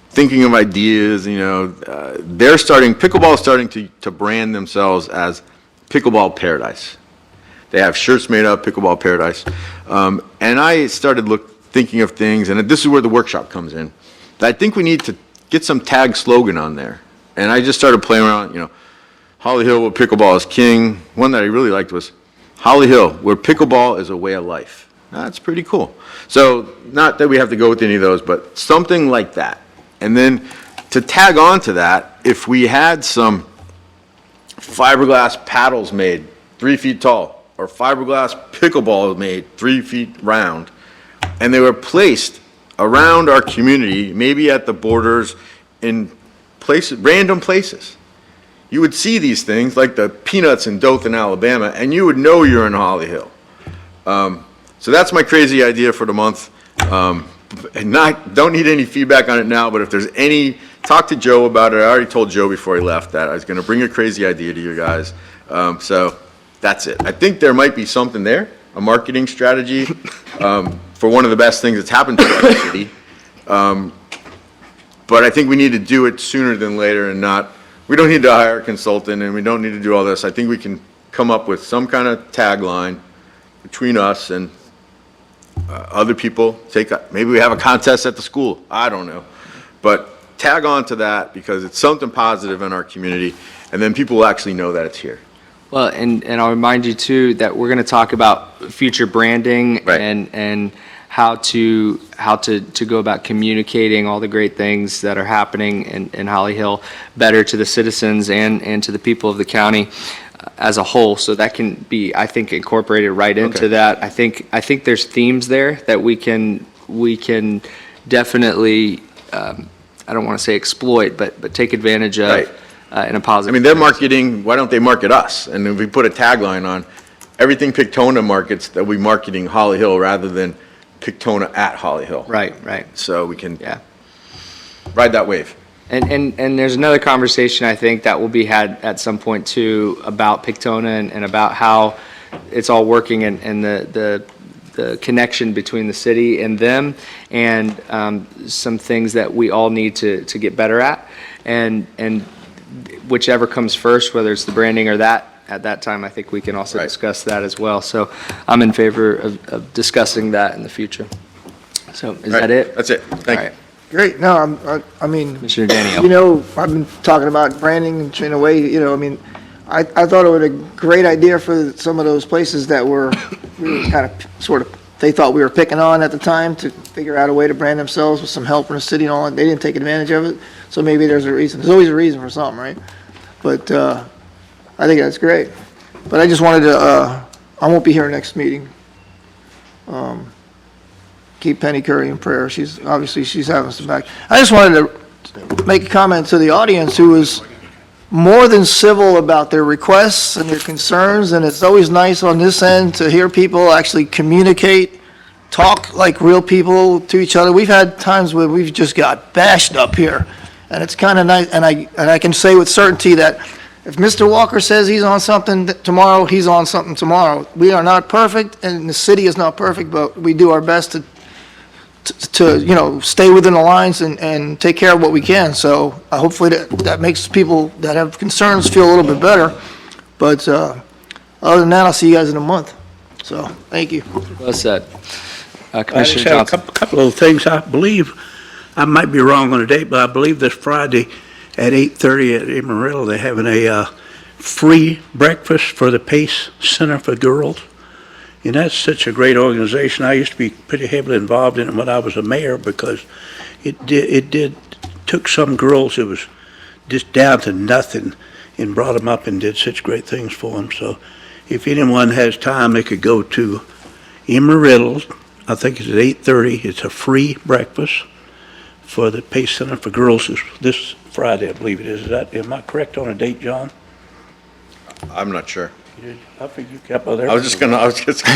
thinking of ideas, pickleball is starting to brand themselves as Pickleball Paradise. They have shirts made up, Pickleball Paradise. And I started thinking of things, and this is where the workshop comes in. I think we need to get some tag slogan on there. And I just started playing around, Holly Hill where pickleball is king. One that I really liked was Holly Hill where pickleball is a way of life. That's pretty cool. So not that we have to go with any of those, but something like that. And then to tag on to that, if we had some fiberglass paddles made 3 feet tall or fiberglass pickleball made 3 feet round, and they were placed around our community, maybe at the borders in places, random places. You would see these things like the peanuts in Dothan, Alabama, and you would know you're in Holly Hill. So that's my crazy idea for the month. And don't need any feedback on it now, but if there's any, talk to Joe about it. I already told Joe before he left that I was going to bring a crazy idea to you guys. So that's it. I think there might be something there, a marketing strategy for one of the best things that's happened to our city. But I think we need to do it sooner than later and not, we don't need to hire a consultant and we don't need to do all this. I think we can come up with some kind of tagline between us and other people. Maybe we have a contest at the school. I don't know. but tag on to that because it's something positive in our community, and then people will actually know that it's here. Well, and I'll remind you too that we're going to talk about future branding Right. and how to go about communicating all the great things that are happening in Holly Hill better to the citizens and to the people of the county as a whole. So that can be, I think, incorporated right into Okay. that. I think there's themes there that we can definitely, I don't want to say exploit, but take advantage of Right. in a positive. I mean, they're marketing, why don't they market us? And if we put a tagline on, everything Pictona markets, that we marketing Holly Hill rather than Pictona at Holly Hill. Right, right. So we can Yeah. ride that wave. And there's another conversation, I think, that will be had at some point too about Pictona and about how it's all working and the connection between the city and them and some things that we all need to get better at. And whichever comes first, whether it's the branding or that, at that time, I think we can also Right. discuss that as well. So I'm in favor of discussing that in the future. So is that it? That's it. Thank All you. right. Great, no, I mean, Commissioner Danio. you know, I've been talking about branding in a way, you know, I mean, I thought it was a great idea for some of those places that we were kind of, sort of, they thought we were picking on at the time to figure out a way to brand themselves with some help from the city and all that. They didn't take advantage of it, so maybe there's a reason. There's always a reason for something, right? But I think that's great. But I just wanted to, I won't be here next meeting. Keep Penny Curry in prayer. She's having some back. I just wanted to make a comment to the audience who was more than civil about their requests and their concerns, and it's always nice on this end to hear people actually communicate, talk like real people to each other. We've had times where we've just got bashed up here, and it's kind of nice, and I can say with certainty that if Mr. Walker says he's on something tomorrow, he's on something tomorrow. We are not perfect, and the city is not perfect, but we do our best to you know, stay within the lines and take care of what we can. So hopefully that makes people that have concerns feel a little bit better. But other than that, I'll see you guys in a month. So, thank you. Well said. I Commissioner just have a Johnson. couple of things. I believe, I might be wrong on the date, but I believe this Friday at 8:30 at Amarillo, they're having a free breakfast for the Pace Center for Girls. And that's such a great organization. I used to be pretty heavily involved in it when I was a mayor because it took some girls that was just down to nothing and brought them up and did such great things for them. So if anyone has time, they could go to Amarillo. I think it's at 8:30. It's a free breakfast for the Pace Center for Girls this Friday, I believe it is. Am I correct on a date, John? I'm not sure. I think you kept there. I was just gonna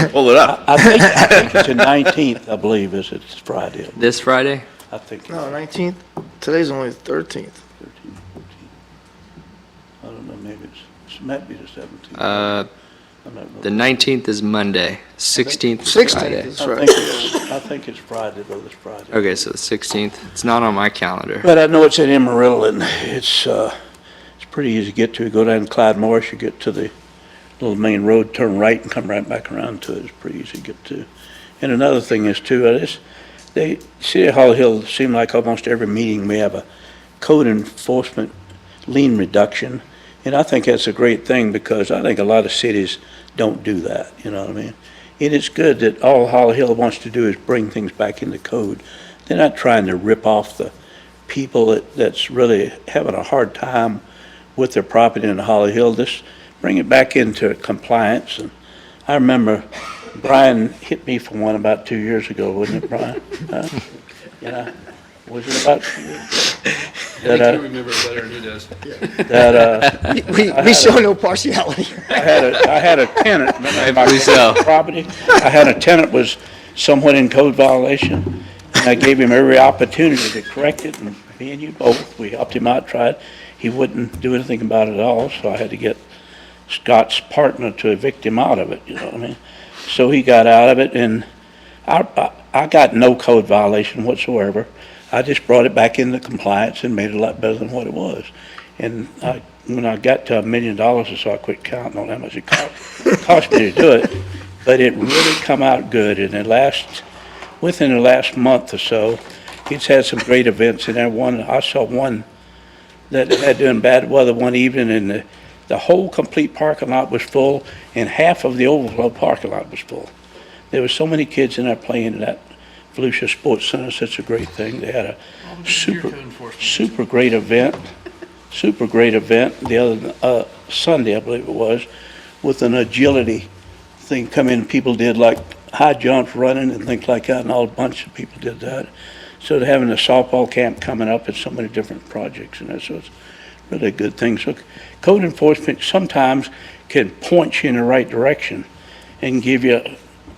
pull it up. I think it's the 19th, I believe, is it's Friday. This Friday? I think. No, 19th? Today's only the 13th. 13, 14. I don't know, maybe it might be the 17th. I'm not The really- 19th is Monday, 16th is 16th Friday. is I think it's Friday, though, this Friday. Okay, so the 16th. It's not on my calendar. But I know it's in Amarillo, and it's pretty easy to get to. Go down Clyde Morris, you get to the little main road, turn right, and come right back around to it. It's pretty easy to get to. And another thing is, too, City of Holly Hill, seem like almost every meeting, we have a code enforcement lien reduction. And I think that's a great thing because I think a lot of cities don't do that, you know what I mean? And it's good that all Holly Hill wants to do is bring things back into code. They're not trying to rip off the people that's really having a hard time with their property in Holly Hill. Just bring it back into compliance. And I remember Brian hit me for one about 2 years ago, wasn't it, Brian? You know, was it about 2 years ago? I remember it better than he does. We show no partiality. I had a tenant, remember my Rightfully so. property? I had a tenant was somewhat in code violation, and I gave him every opportunity to correct it, and me and you both, we helped him out, tried. He wouldn't do anything about it at all, so I had to get Scott's partner to evict him out of it, you know what I mean? So he got out of it, and I got no code violation whatsoever. I just brought it back into compliance and made it a lot better than what it was. And when I got to $1 million or so, I quit counting on how much it cost me to do it. But it really come out good. And within the last month or so, Kids had some great events in there. I saw one that had doing bad weather one evening, and the whole complete parking lot was full, and half of the overflow parking lot was full. There were so many kids in there playing in that Volusia Sports Center. Such a great thing. They had a super great event the other Sunday, I believe it was, with an agility thing come in. People did like high jumps, running, and things like that, and a bunch of people did that. So they're having a softball camp coming up and so many different projects, and so it's really a good thing. So code enforcement sometimes can point you in the right direction and give you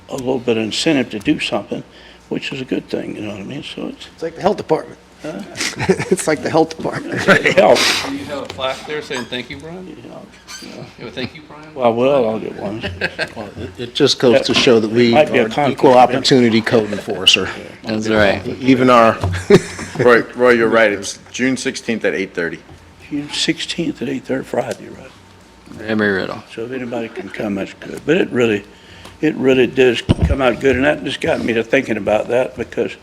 a little bit of incentive to do something, which is a good thing, you know what I mean? So It's like the health department. It's like the health department. it helps. Do you have a plaque there saying thank you, Brian? You have a thank you, Brian? Well, I'll get one. It just goes to show that we Might be a are conflict. equal opportunity code enforcer. That's right. Even our, Roy, you're right. It's June 16th at 8:30. June 16th at 8:30 Friday, right? Embry Riddle. So if anybody can come, that's good. But it really does come out good, and that just got me to thinking about that, because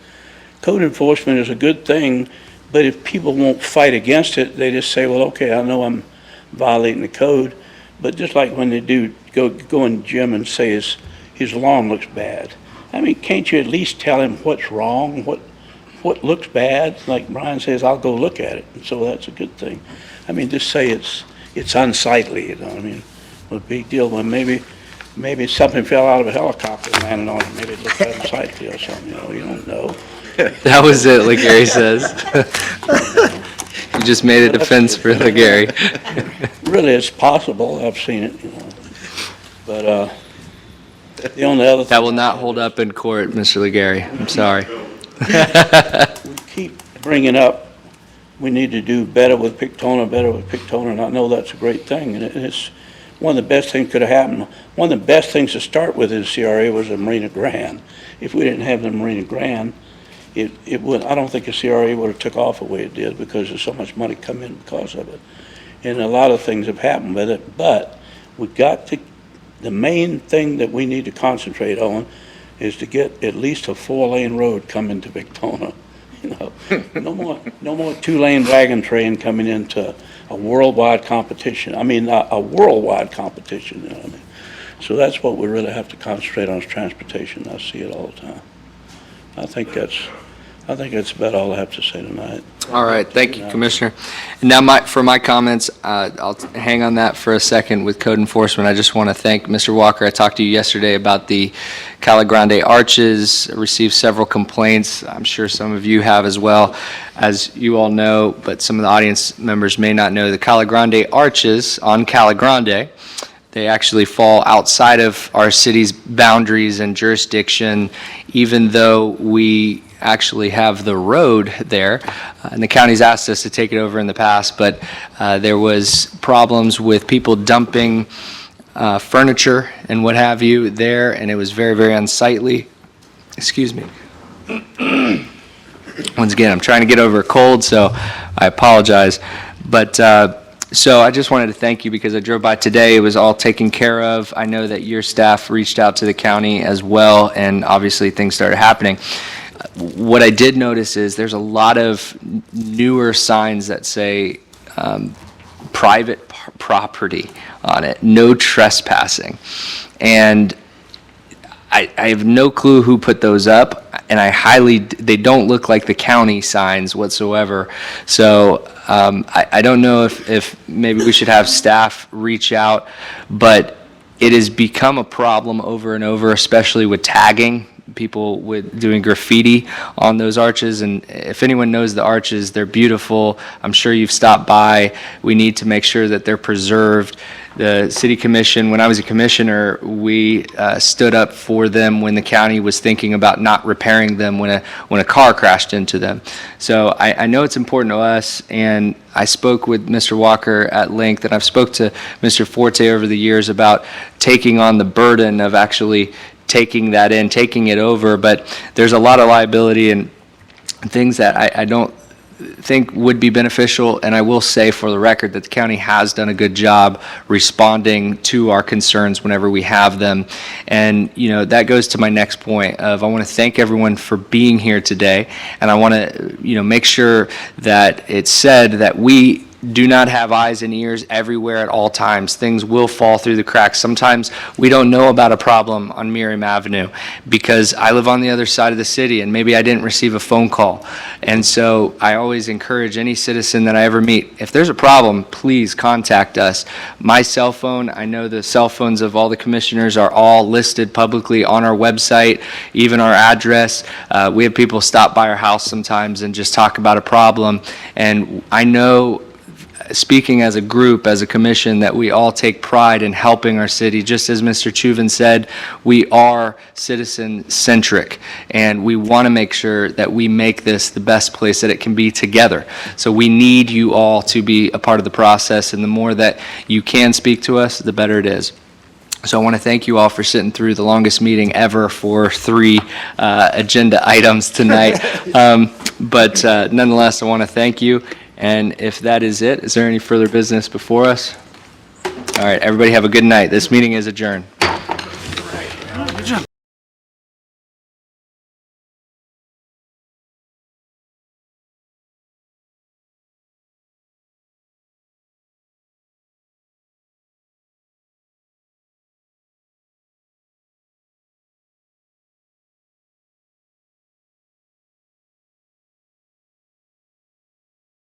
code enforcement is a good thing, but if people won't fight against it, they just say, well, okay, I know I'm violating the code, but just like when they do go in the gym and say his lawn looks bad. I mean, can't you at least tell him what's wrong, what looks bad? Like Brian says, I'll go look at it, and so that's a good thing. I mean, just say it's unsightly, you know what I mean? Well, big deal, well, maybe something fell out of a helicopter and landed on it, maybe it looked unsightly or something, you know, you don't know. That was it, like Gary says. You just made a defense for Gary. Really, it's possible, I've seen it, you know, but, the only other thing. That will not hold up in court, Mr. Legary. I'm sorry. We keep bringing up, we need to do better with Pictona, and I know that's a great thing, and it's one of the best things could have happened. One of the best things to start with in CRA was the Marina Grand. If we didn't have the Marina Grand, it would, I don't think the CRA would have took off the way it did, because there's so much money come in because of it. And a lot of things have happened with it, but the main thing that we need to concentrate on is to get at least a 4-lane road coming to Victona. You know, no more 2-lane wagon train coming into a worldwide competition. I mean, a worldwide competition, you know what I mean? So that's what we really have to concentrate on, is transportation. I see it all the time. I think that's about all I have to say tonight. All right, thank you, Commissioner. And now for my comments, I'll hang on that for a second with code enforcement. I just want to thank Mr. Walker. I talked to you yesterday about the Cala Grande arches. I received several complaints. I'm sure some of you have as well. As you all know, but some of the audience members may not know, the Cala Grande arches on Cala Grande, they actually fall outside of our city's boundaries and jurisdiction, even though we actually have the road there. And the county's asked us to take it over in the past, but there was problems with people dumping furniture and what have you there, and it was very, very unsightly. Excuse me. Once again, I'm trying to get over a cold, so I apologize. But so I just wanted to thank you, because I drove by today. It was all taken care of. I know that your staff reached out to the county as well, and obviously things started happening. What I did notice is there's a lot of newer signs that say private property on it, no trespassing. And I have no clue who put those up, and they don't look like the county signs whatsoever. So I don't know if maybe we should have staff reach out, but it has become a problem over and over, especially with tagging, people with doing graffiti on those arches. And if anyone knows the arches, they're beautiful. I'm sure you've stopped by. We need to make sure that they're preserved. The city commission, when I was a commissioner, we stood up for them when the county was thinking about not repairing them when a car crashed into them. So I know it's important to us, and I spoke with Mr. Walker at length, and I've spoke to Mr. Forte over the years about taking on the burden of actually taking that in, taking it over, but there's a lot of liability and things that I don't think would be beneficial, and I will say for the record that the county has done a good job responding to our concerns whenever we have them. And, that goes to my next point of I want to thank everyone for being here today, and I want to, make sure that it's said that we do not have eyes and ears everywhere at all times. Things will fall through the cracks. Sometimes we don't know about a problem on Miriam Avenue because I live on the other side of the city and maybe I didn't receive a phone call. And so I always encourage any citizen that I ever meet, if there's a problem, please contact us. My cell phone, I know the cell phones of all the commissioners are all listed publicly on our website, even our address. We have people stop by our house sometimes and just talk about a problem. And I know, speaking as a group, as a commission, that we all take pride in helping our city. Just as Mr. Chuvan said, we are citizen-centric, and we want to make sure that we make this the best place that it can be together. So we need you all to be a part of the process, and the more that you can speak to us, the better it is. So I want to thank you all for sitting through the longest meeting ever for 3 agenda items tonight. But nonetheless, I want to thank you. And if that is it, is there any further business before us? All right, everybody have a good night. This meeting is adjourned.